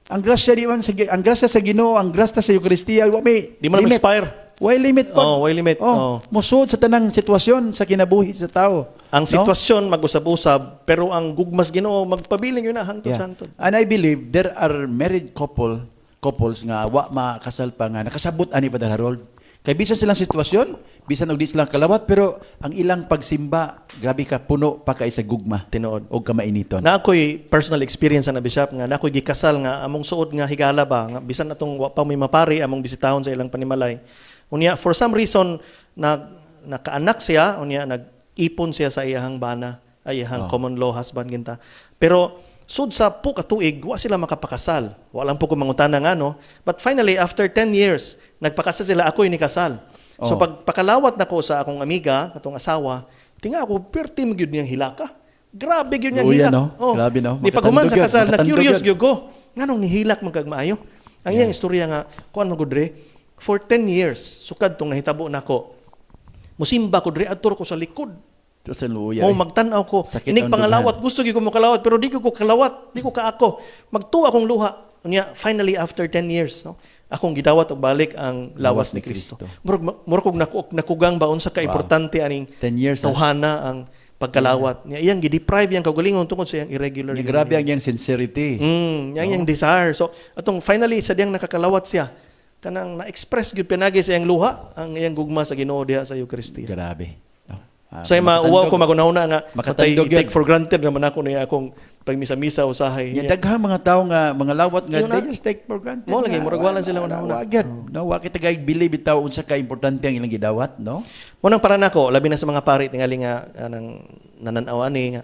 Ang grasya di man ang grasya sa Ginoo, ang grasya sa Eucharistia, wa may Di man limit. expire. Why limit po? Oh, why limit? Oh. Musud sa tanang sitwasyon sa kinabuhi sa tao. Ang No? sitwasyon mag-usab-usab pero ang gugmas Ginoo magpabiling yun na hangtod Yeah. sa hangtod. And I believe there are married couples nga wa makasal pa nga nakasabot ani Padre Harold. Kay bisan silang sitwasyon, bisan og di silang kalawat pero ang ilang pagsimba grabe ka puno pa kay sa gugma Tinuod. og kamainiton. Na ako'y personal experience na Bishop nga na ako'y gikasal nga among suod nga higala ba nga bisan atong wa pa may mapari among bisitahon sa ilang panimalay. Unya for some reason nakaanak siya unya nag-ipon siya sa iyahang bana ay iyahang common law husband ginta. Pero sud sa po katuig wa sila makapakasal. Wa lang po ko mangutana nga no. But finally after 10 years nagpakasal sila ako'y nikasal. So pag pakalawat nako sa akong amiga katong asawa, tinga ako perti mo gyud niyang hilaka. Grabe gyud niyang Uy, hilak. ano? Grabe, no? Di paghuman sa Makatandog kasal yun. na Makatandog curious yun. gyud ko. Nganong nihilak man kag maayo? Ang iyang istorya nga kuan mo gudre for 10 years sukad tong nahitabo nako. Musimba ko dre adto ko sa likod. Ito sa luya. Mo magtan-aw ko. Sakit Inig ang pangalawat gusto gyud ko mo kalawat pero di ko kalawat, di ko kaako. Magtuwa akong luha. Unya finally after 10 years no. Akong gidawat og balik ang lawas ni Kristo. Murag kog nakugang ba unsa ka importante aning 10 years. tawhana ang pagkalawat. Niya iyang gi-deprive yang kaugalingon tungod sa iyang irregular. Yung grabe ang iyang sincerity. Yang desire. So atong finally sa diyang nakakalawat siya kanang na-express gyud pinagi sa iyang luha ang iyang gugma sa Ginoo diha sa Eucharistia. Grabe. No? So mauwaw ko magunahuna nga Makatandog take yun. for granted naman ako niya akong pagmisa-misa usahay. Ya daghang mga tawo nga mga lawat nga Yun na. they just take for granted. Mo lagi, nga. murag wala sila una-una. Wa gyud. No, wa kita kay believe bitaw unsa ka importante ang ilang gidawat, no? Munang para nako, labi na sa mga pari tingali nga nang nananaw ani nga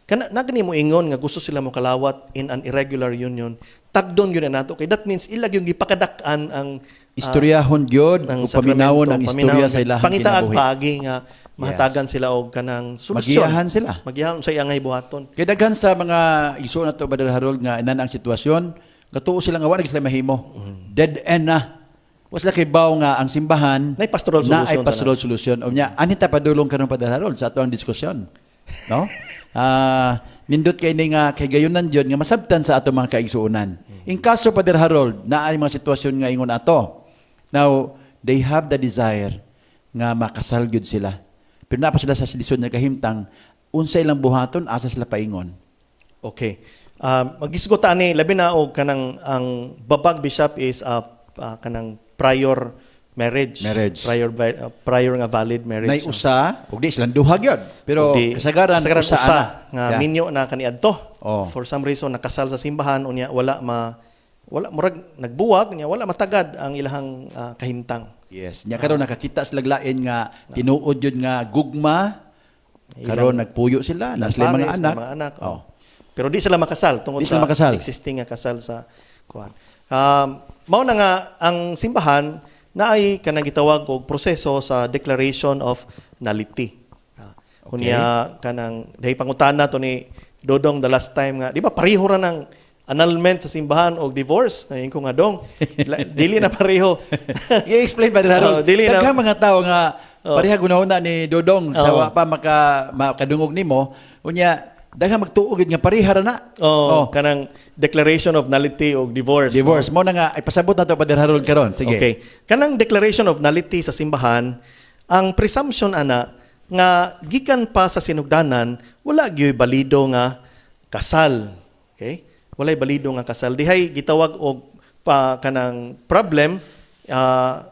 kana nagani mo ingon nga gusto sila mo kalawat in an irregular union. Tagdon gyud na nato kay that means ilag yung gipakadak-an ang Istoryahon gyud, ng ug paminawon ang sakramento, istorya sa ilahang pangitaag kinabuhi. pagi nga mahatagan sila og kanang solusyon. Magiyahan sila. Magiyahan sa iyang buhaton. Kay daghan sa mga iso na to Brother Harold nga inan ang sitwasyon, katuo sila nga wa na sila mahimo. Dead end na. Was la kay baw nga ang simbahan Nay pastoral na solution ay pastoral solution. O nya anita padulong karon Brother Harold sa ato ang diskusyon. No? Nindot kay ni nga kay gayunan jud nga masabtan sa ato mga kaigsuonan. In kaso Brother Harold na ay mga sitwasyon nga ingon ato. Now, they have the desire nga makasal gyud sila. Pero napa sila sa sitwasyon nga kahimtang unsa ilang buhaton asa sila paingon. Okay. Magisgot ani labi na og kanang ang babag bishop is kanang prior marriage. Prior nga valid marriage. Nay usa, ug di silang duha gyud. Pero kasagaran usa ana. nga Yeah. minyo na kaniadto. Oh. For some reason nakasal sa simbahan unya wala murag nagbuwag nya wala matagad ang ilahang kahimtang. Yes, nya karon nakakita sila lain nga tinuod yun nga gugma. Karon nagpuyo sila, na sila mga anak. Oh. Pero di sila makasal tungod Di sa sila makasal. existing nga kasal sa kuan. Mao na nga ang simbahan naay kanang gitawag og proseso sa declaration of nullity. Unya kanang dahi pangutana to ni Dodong the last time nga di ba pareho ra ng annulment sa simbahan o divorce na ko nga dong dili na pareho. I-explain ba Harold? Dili na Daghang mga tao nga pareha gunahuna ni Dodong sa wa pa makadungog nimo. Unya daghang magtuog nga pareha ra na. Kanang declaration of nullity o divorce. Divorce mo na nga ipasabot nato Brother Harold karon. Sige. Okay. Kanang declaration of nullity sa simbahan, ang presumption ana nga gikan pa sa sinugdanan wala gyud balido nga kasal. Okay? Walay balido nga kasal. Dihay gitawag og kanang problem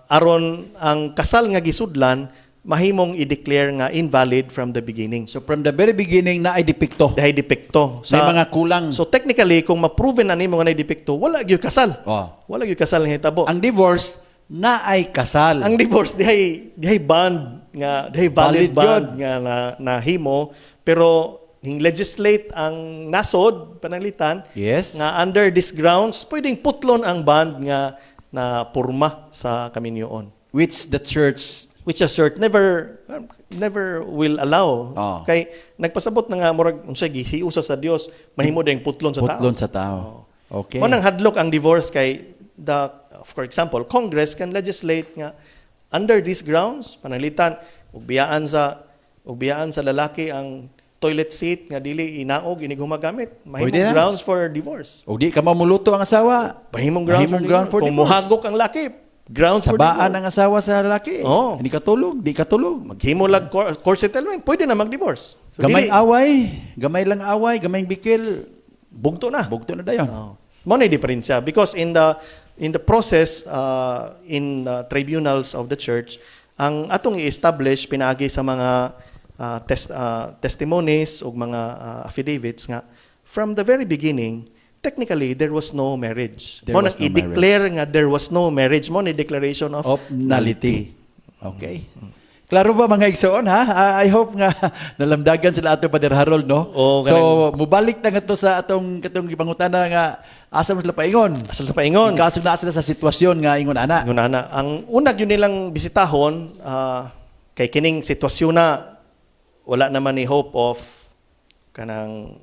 aron ang kasal nga gisudlan mahimong i-declare nga invalid from the beginning. So from the very beginning na ay depekto. Dihay depekto. May mga kulang. So technically kung ma-proven na nimo nga na depekto, wala gyud kasal. Wala gyud kasal nga hitabo. Ang divorce na ay kasal. Ang divorce dihay bond nga dihay valid bond nga nahimo pero hing legislate ang nasod pananglitan nga under these grounds pwedeng putlon ang bond nga na porma sa kaminyoon Which the church never will allow. Kay nagpasabot na nga murag unsay gihiusa sa Dios mahimo ding putlon sa tao. Putlon sa tao. Okay. Manang hadlok ang divorce kay for example, Congress can legislate nga under these grounds pananglitan ug biyaan sa lalaki ang toilet seat nga dili inaog ini gumagamit mahimong grounds for divorce. O di ka mamuluto ang asawa. Mahimong grounds for divorce. Kung muhagok ang laki, grounds for divorce. Sabaan ang asawa sa lalaki. Hindi katulog, di katulog. Maghimo lag court settlement, pwede na mag-divorce. So, gamay lang away, gamay bikil, bugto na dayon. Mo na diferensya because in the process in the tribunals of the church ang atong i-establish pinaagi sa mga testimonies o mga affidavits nga from the very beginning technically there was no marriage. Mo nang i-declare nga there was no marriage mo ni declaration of nullity. Okay. Klaro ba mga igsoon ha? I hope nga nalamdagan sila ato Brother Harold no. So mubalik na nga to sa atong gipangutana nga asa mo sila paingon. Kaso na sila sa sitwasyon nga ingon ana. Ang unag yun nilang bisitahon kay kining sitwasyon na wala naman ni hope of kanang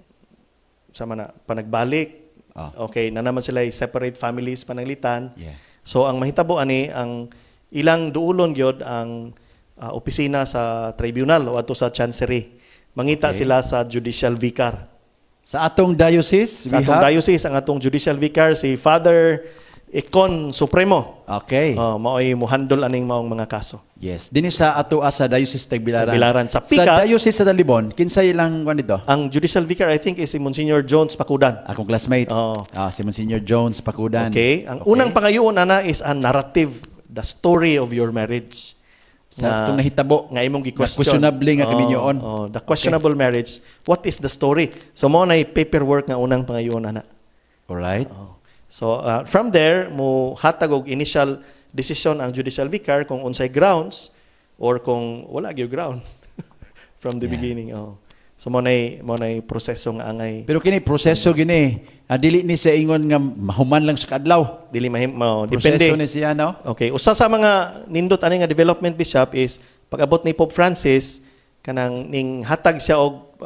panagbalik. Okay, na naman sila separate families pananglitan. So ang mahitabo ani ang ilang duulon gyud ang opisina sa tribunal o ato sa chancery. Mangita sila sa judicial vicar. Sa atong diocese, ang atong judicial vicar si Father Econ Supremo. Okay. Mao'y muhandol aning maong mga kaso. Yes. Dini sa ato sa Diocese Tagbilaran. Sa Sa Picas, Diocese sa Dalibon, kinsay ilang kwan dito? ang judicial vicar I think is si Monsignor Jones Pacudan. Akong classmate. Si Monsignor Jones Pacudan. Okay. Ang unang pangayoon ana is a narrative, the story of your marriage. sa itong nahitabo nga imong gi-question. questionable nga kaminyoon. The questionable marriage. What is the story? So mo na paperwork nga unang pangayon ana. Alright. So from there mo hatag og initial decision ang judicial vicar kung unsay grounds or kung wala gyud ground from the beginning. So mo na proseso nga angay Pero kini proseso gini, dili ni sa ingon nga mahuman lang sa kadlaw. dili depende. Proseso ni siya, no? Okay, usa sa mga nindot ani nga development bishop is pag-abot ni Pope Francis kanang ning hatag siya og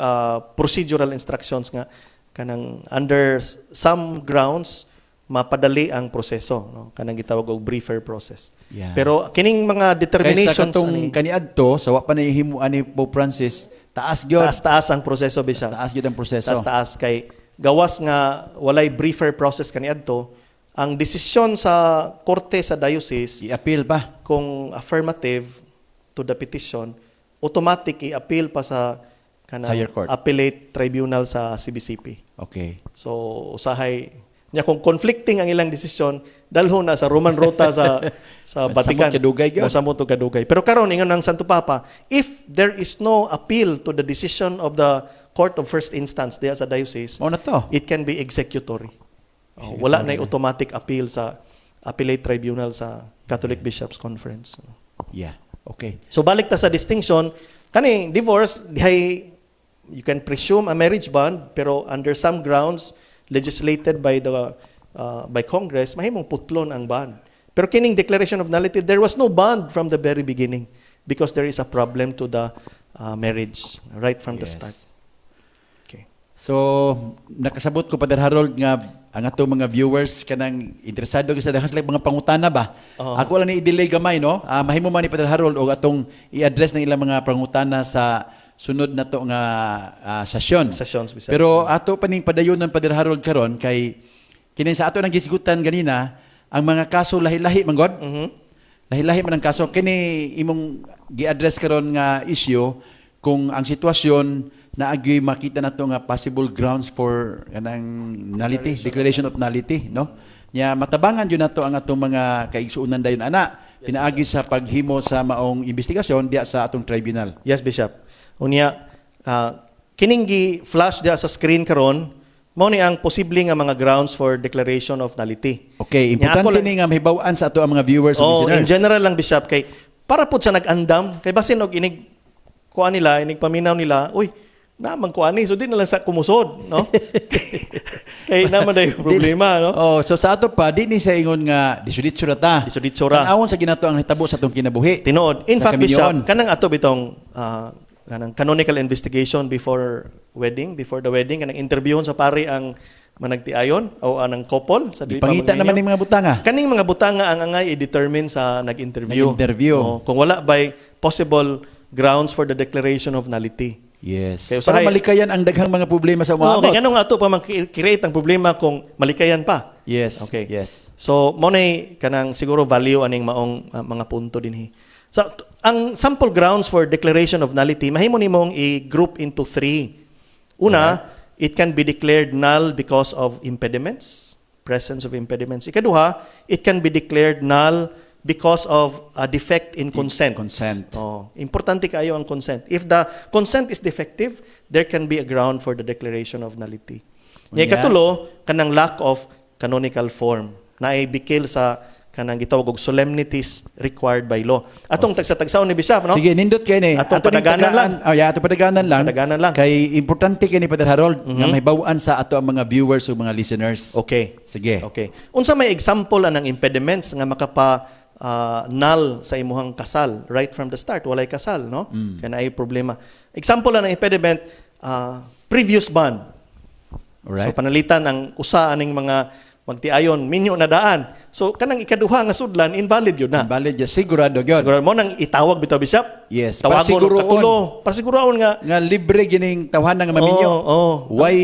procedural instructions nga kanang under some grounds mapadali ang proseso, no? Kanang gitawag og briefer process. Yeah. Pero kining mga Kaysa determinations katong kaniadto sa wa pa na himuan ni Pope Francis, taas gyud. taas ang proseso bishop. Taas gyud ang proseso. Taas kay gawas nga walay briefer process kaniadto, ang desisyon sa korte sa diocese I-appeal pa. kung affirmative to the petition, automatic i-appeal pa sa kanang Higher court. appellate tribunal sa CBCP. Okay. So usahay nya kung conflicting ang ilang desisyon, dalhon na sa Roman Rota sa Vatican. Samot kadugay gyud. Samot kadugay. Pero karon ingon ng Santo Papa, if there is no appeal to the decision of the Court of First Instance diya sa diocese, Mao na to. it can be executory. Wala na automatic appeal sa appellate tribunal sa Catholic Bishops Conference. Yeah. Okay. So balik ta sa distinction, kani divorce dihay you can presume a marriage bond pero under some grounds legislated by the by Congress mahimong putlon ang bond. Pero kining declaration of nullity, there was no bond from the very beginning because there is a problem to the marriage right from the Yes. start. Okay. So, nakasabot ko, Padre Harold, nga ang ato mga viewers kanang interesado sa daghang sila mga pangutana ba? Ako lang ni i-delay gamay, no? Mahimo man ni Padre Harold o atong i-address ng ilang mga pangutana sa sunod na to nga session. Sessions bisag. Pero ato pa ning padayon ng Padre Harold karon kay kini sa ato nang gisigutan ganina, ang mga kaso lahi-lahi man god. Lahi-lahi man ang kaso kini imong gi-address karon nga issue kung ang sitwasyon na agi makita nato nga possible grounds for kanang nullity, declaration of nullity, no? Nya matabangan jud nato ang atong mga kaigsuonan dayon ana pinaagi sa paghimo sa maong investigasyon diya sa atong tribunal. Yes, Bishop. Unya, kining gi-flash dia sa screen karon, mao ni ang posible nga mga grounds for declaration of nullity. Okay, Nya ako importante lang- ni nga mahibaw-an sa ato ang mga viewers ug listeners. in general lang, Bishop, kay para po sa nag-andam, kay basin og inig kuha nila, inig paminaw nila, uy, naman kuha ni, so di na lang sa kumusod, no? Kay naman na yung problema, no? Oh, so sa ato pa di ni sa ingon nga disuditsura ta. Disuditsura. Tanawon sa ginato ang hitabo sa atong kinabuhi. Tinood. In Sa fact, kaminyoon. Bishop, kanang ato bitong kanang canonical investigation before the wedding, kanang interviewon sa pari ang managtiayon o anang couple sa dili pa Ipangita maglinyaw. naman ning mga butanga. Kaning mga butanga ang angay i-determine sa nag-interview. Nag-interview. Kung wala by possible grounds for the declaration of nullity. Yes. Kaya Para usahay- malikayan ang daghang mga problema sa Okay, umaabot. kanong ato pa man-create ang problema kung malikayan pa. Yes. Okay. Yes. So, mo na kanang siguro value aning maong mga punto dinhi. So, ang sample grounds for declaration of nullity, mahimo nimong i-group into 3. Una, it can be declared null because of impediments, presence of impediments. Ikaduha, it can be declared null because of a defect in consent. Consent. Importante kayo ang consent. If the consent is defective, there can be a ground for the declaration of nullity. Nya Unya. ikatulo, kanang lack of canonical form na ibikil sa kanang gitawag og solemnities required by law. Atong tagsa-tagsaon ni Bishop, no? Sige, nindot kay ni. Atong Ato ning padaganan tagaan- lang. Oh, yeah, ato padaganan lang. Padaganan lang. Kay importante kay ni Padre Harold nga mahibaw-an sa ato ang mga viewers ug mga listeners. Okay. Sige. Okay. Unsa may example anang impediments nga makapa null sa imuhang kasal right from the start, walay kasal, no? Kana ay problema. Example anang impediment, previous bond. Alright. So panalitan ang usa aning mga magtiayon minyo na daan. So kanang ikaduha nga sudlan invalid yun na. Valid ya sigurado gyud. Siguro mo nang itawag bitaw Bishop. Yes, Tawagon pasiguroon. katulo. Pasiguroon nga Nga libre gining tawhan nga maminyo. Oo. Why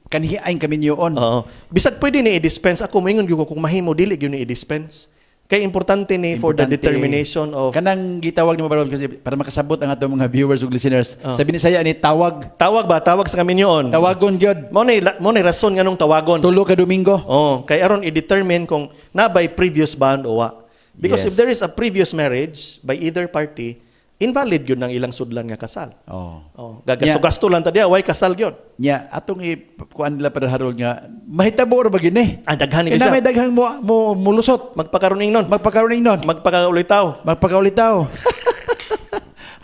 kanhiaing kaminyoon? Oo. Bisag pwede ni i-dispense ako moingon gyud ko kung mahimo dili gyud ni i-dispense. Kay importante ni for the Importante. determination of Kanang gitawag ni Mabaron kasi para makasabot ang atong mga viewers ug listeners. Sabi ni saya ni tawag. tawag sa kaminyoon. Tawagon gyud. Mo na rason nganong tawagon. Tulo ka Domingo. Oh, kay aron i-determine kung na by previous bond o wa. Because Yes. if there is a previous marriage by either party, invalid yun ang ilang sudlan nga kasal. Oh. Oh, gagasto-gasto lang tadi, why kasal gyud? Nya atong kuan nila Brother Harold nga mahitabo ra ba gini? Ah, daghan ni Kaya may siya. daghang mo mulusot. Magpakaruning nun. Magpakaroning nun. Magpakaulitaw. Magpakaulitaw.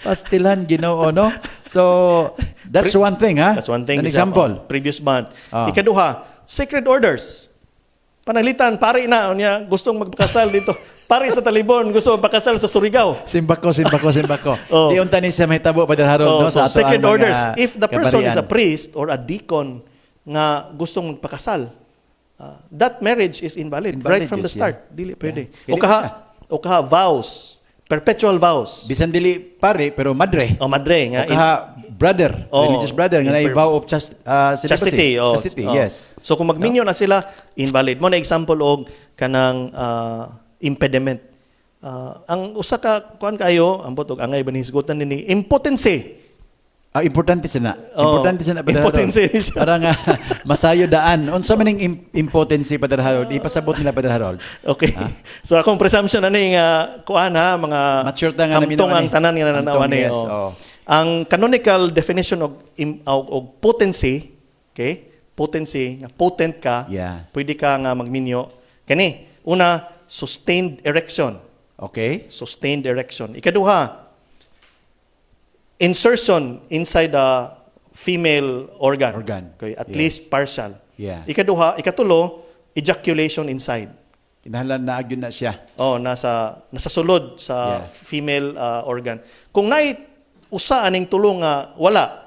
Pastilan, Ginoo, no? So, that's one thing, ha? That's one thing. An Bishop. example. Oh, previous bond. Ah. Ikaduha, sacred orders. Panalitan, pari na. Niya, gustong magpakasal dito. Pari sa Talibon, gusto magpakasal sa Surigao. Simbako. Oh. Di unta ni sa mahitabo, Brother Harold, no? So Sa ato sacred ang mga orders. If the person is a kabarian. priest or a deacon nga gustong magpakasal, that marriage is invalid, right Invalid from the yun start. siya. Dili pwede. Yeah. O kaha vows, perpetual vows. Bisan dili pare, pero madre. O madre nga O kaha brother, Oh, religious brother, nga na imper- vow of celibacy. chastity. Oh. Chastity, Oh. yes. So kung magminyo na sila, invalid. Mo na example og kanang impediment. Ang usa ka kuan kayo, ambot og angay ba ni hisgutan nini impotency. Importante sana. Oh, Importante sana, Brother importante Harold. siya. Para nga masayo daan. Unsa man ning impotency, Brother Harold? Ipasabot nila, Brother Harold. Okay. So akong presumption ani nga kuan ha mga Mature ta nga namin kamtong naman ang eh. tanan nga nananawan Kamtong, ni. yes, oh. oh. Ang canonical definition og potency, okay? Potency, nga potent ka, Yeah. pwede ka nga magminyo. Kani, una, sustained erection. Okay? Sustained erection. Ikaduha, insertion inside the female organ. Organ. Okay, at Yes. least partial. Yeah. Ikatulo, ejaculation inside. Kinahanglan na agyon na siya. Oh, nasa sulod sa Yeah. female organ. Kung nay usa aning tulo nga wala,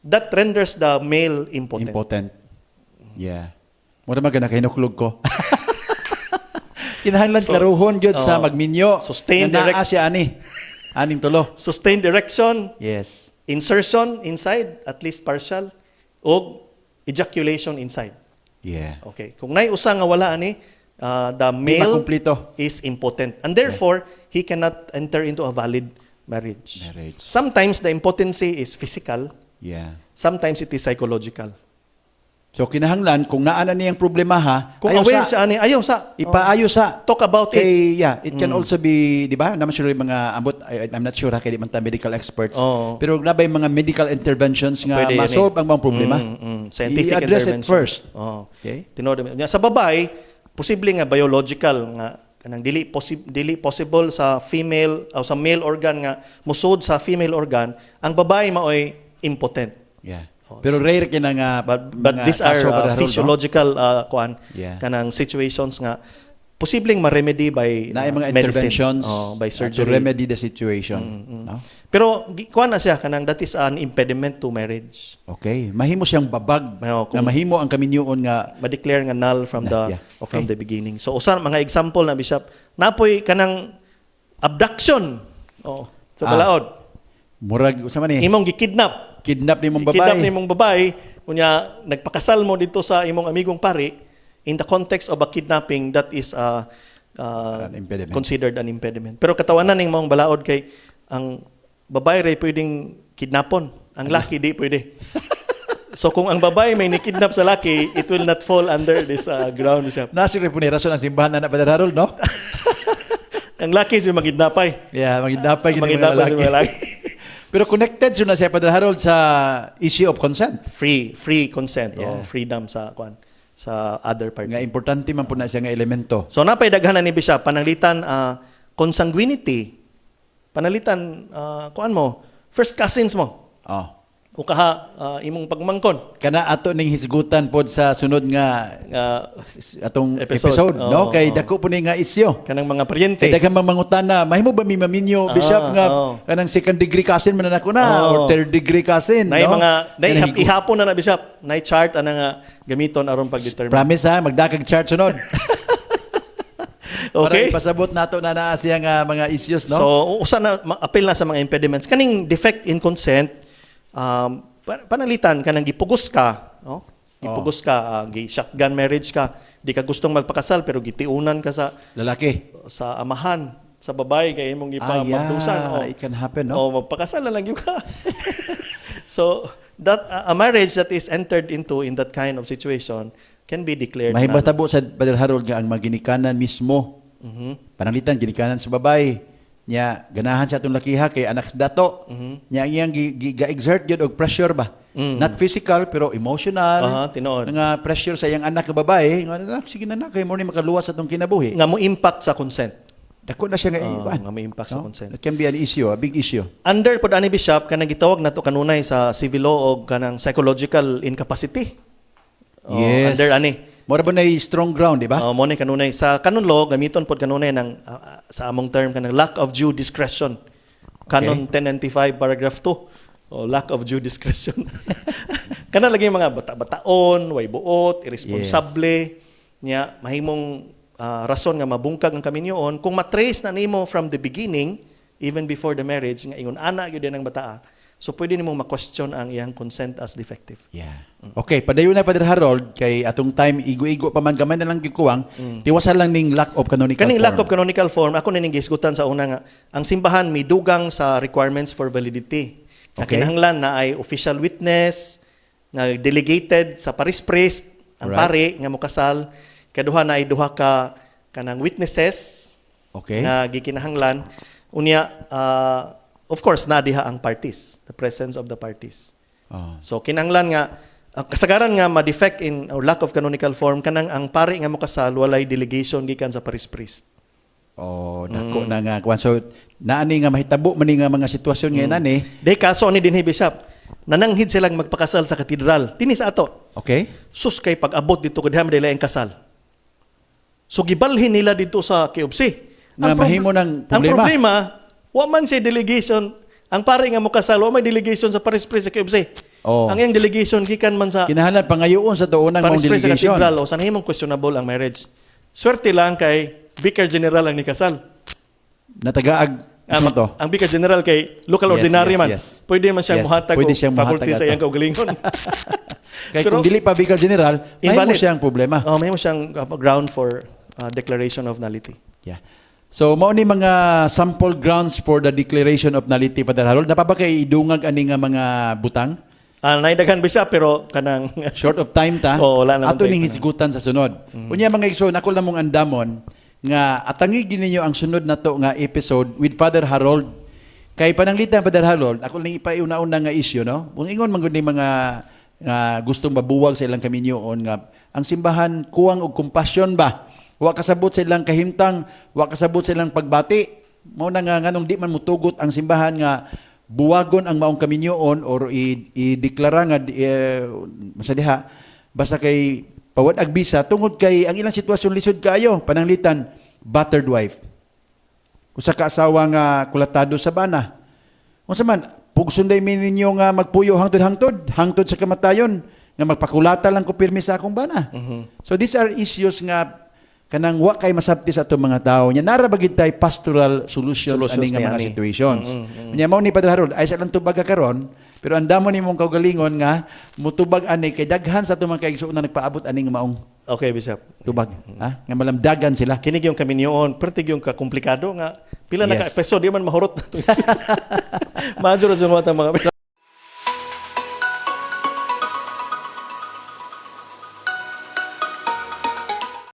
that renders the male impotent. Important. Yeah. Mura magana kay nuklog ko. Kinahanglan So, klaruhon gyud sa oh, magminyo. sustained nga naa direct- siya ani. Aning tulo. Sustained erection, Yes. insertion inside, at least partial, o ejaculation inside. Yeah. Okay. Kung nay usa nga wala ani, the Di male makumpleto. is impotent. And therefore, he cannot enter into a valid marriage. Marriage. Sometimes the impotency is physical, Yeah. sometimes it is psychological. So kinahanglan kung naa na niyang problema ha, Kung ayaw aware sa siya ani, ayaw sa. ipaayo sa Talk about it. kay yeah, it can also be, di ba? Naman sure yung mga ambot, I'm not sure ha, kay di man ta medical experts. Oo. Pero nabay mga medical interventions nga Pwede yan ma-solve ang mga problema. Scientific I-address it intervention. first. Oh. Okay? Tinod sa babae, posible nga biological nga kanang dili possible sa female o sa male organ nga musod sa female organ, ang babae maoy impotent. Yeah. Pero rare kina nga But mga these kaso, are Brother Harold, no? physiological kuan Yeah. kanang situations nga posibleng ma-remedy by Na mga medicine. interventions By to surgery. remedy the situation. No? Pero kuan na siya kanang that is an impediment to marriage. Okay. Mahimo siyang babag Oo, na mahimo ang kaminyoon nga Ma-declare nga null from the Yeah, okay. from the beginning. So usa mga example na bishop napoy kanang abduction. Oh. So balaod. murag sa man Imong gikidnap. kidnap ni mong Kidnap babae. ni mong babae, kunya nagpakasal mo dito sa imong amigong pari, in the context of a kidnapping, that is An impediment. considered an impediment. Pero katawanan ning mong balaod kay ang babae ray pwedeng kidnapon, ang laki di pwede. So kung ang babae may nikidnap sa laki, it will not fall under this ground. Nasi rin po ni rason ang simbahan na Brother Harold, no? Ang laki siya magidnapay. Yeah, magindapay gini mga Magidapay sa lalaki. mga lalaki. Pero connected siya na siya Brother Harold sa issue of consent. Free consent o Yeah. freedom sa sa other party. Nga importante man po na siya nga elemento. So napay daghanan ni Bishop pananglitan consanguinity. Pananglitan kuan mo, first cousins mo. Oh. O kaha imong pagmangkon. Kana ato ning hisgutan pod sa sunod nga atong Episode. episode, no? Oo, Kay oo. dako po ni nga isyo. Kanang mga paryente. Kay daghang mangutana, mahimo ba mi maminyo Bishop nga oo. kanang second degree cousin man na ako na or Oo. third degree cousin, Nay no? mga Kanang ihapon na Bishop. Nay chart ana nga gamiton aron pag-determine. promise ha, magdakag chart sunod. Para Okay? ipasabot nato na siya nga mga issues, no? So usa na appeal na sa mga impediments. Kaning defect in consent panalitan kanang gipugos ka, no? Gipugos ka, gi-shotgun marriage ka. Di ka gustong magpakasal pero gitiunan ka Lalaki. sa amahan sa babae kay imong ipamagdusan. It can happen, no? Magpakasal na lang yun ka. So that a marriage that is entered into in that kind of situation can be declared null. Mahibatabo sa Brother Harold nga ang maginikanan mismo Pananglitan ginikanan sa babae. Nya ganahan sa atong lakiha kay anak sa dato. Nya ang iyang ga-exert gyud og pressure ba. Not physical pero emotional. Aha, tinuod. Nga pressure sa iyang anak nga babae, nga anak sige na kay mo ni makaluwas sa atong kinabuhi. Nga mo impact sa consent. Dako na siya nga Nga may impact sa consent. It can be an issue, a big issue. Under pod ani Bishop kanang gitawag nato kanunay sa civil law og kanang psychological incapacity. Yes. Under ani. Mora ba na strong ground, di ba? Mo ni kanunay sa canon law gamiton pod kanunay ng sa among term kanang lack of due discretion. Canon 1095 paragraph 2. Lack of due discretion. Kana lagi mga bata-bataon, way buot, irresponsable, nya mahimong rason nga mabungkag ang kaminyoon kung matrace na nimo from the beginning even before the marriage nga ingon ana gyud ang bataa. So pwede nimong ma-question ang iyang consent as defective. Yeah. Okay, padayon na Padre Harold kay atong time igo-igo pa man gamay na lang gikuwang. Tiwasan lang ning lack of canonical Kaning form. lack of canonical form, ako na ning gisgutan sa una nga, ang simbahan may dugang sa requirements for validity. Na Okay. kinahanglan na ay official witness, na delegated sa paris priest, ang Right. pari nga mokasal, kaduha na ay duha ka kanang witnesses Okay. nga gikinahanglan. Unya, of course, nadiha ang parties, the presence of the parties. Oh. So kinahanglan nga kasagaran nga ma-defect in or lack of canonical form kanang ang pari nga mokasal walay delegation gikan sa paris priest. Oh, dako na nga kuan. So naani nga mahitabo man ni nga mga sitwasyon ngayon ani. Day kaso ni dinhi Bishop, nananghid silang magpakasal sa katedral. Tinis ato. Okay? Sus kay pag-abot dito kung diha madila ang kasal. So gibalhin nila dito sa KOBC. Nga mahimo ng Ang problema. problema, wa man siya delegation. Ang pare nga mo kasal, wa may delegation sa paris priest sa KOBC. Oh. Ang iyang delegation gikan man sa Kinahanglan pangayoon sa tuon ng paris mong priest sa delegation. katedral o sa nahimong questionable ang marriage. Swerte lang kay Vicar General ang nikasal. Natagaag ano to? Ang Vicar General kay local Yes, ordinary yes, man. yes. Pwede man siyang Yes, muhatag pwede o siyang faculty muhatag sa iyang ato. kaugalingon. Kaya Pero- kung dili pa Vicar General, mahimo Invalid. siyang problema. May mo siyang ground for declaration of nullity. Yeah. So mao ni mga sample grounds for the declaration of nullity, Padre Harold. Napaba kay idungag ani nga mga butang? Naidaghan Bishop pero kanang Short of time ta. Oo, wala naman Ato tayo. ning hisgutan sa sunod. Unya mga igsoon, ako lang mong andamon nga atangi ninyo ang sunod na to nga episode with Father Harold. Kay pananglitan Father Harold, ako lang ipaiuna-una nga issue, no? Kung ingon man gud ni mga gustong mabuwag sa ilang kaminyoon nga ang simbahan kuwang og compassion ba? Wa kasabot sa ilang kahimtang, wa kasabot sa ilang pagbati. Mao na nga nganong di man mutugot ang simbahan nga buwagon ang maong kaminyoon or i-deklara nga masadiha basta kay pawad agbisa tungod kay ang ilang sitwasyon lisod kaayo pananglitan battered wife usa ka asawa nga kulatado sa bana unsa man pugsunday mi ninyo nga magpuyo hangtod sa kamatayon nga magpakulata lang ko pirmi sa akong bana. So these are issues nga kanang wa kay masabti sa atong mga tawo nya nara bagid tay pastoral solutions ani nga ni mga ani. situations. Nya mao ni Padre Harold ay sa lang tubag ka karon pero andamo nimong kaugalingon nga mutubag ani kay daghan sa atong mga kaigsuon na nagpaabot ani nga maong Okay, Bishop. tubag ha nga malamdagan sila. Kinig yung kaminyoon, pertig yung kakomplikado nga. Pila na Yes. ka episode, di man mahurot na ito. Major sa mga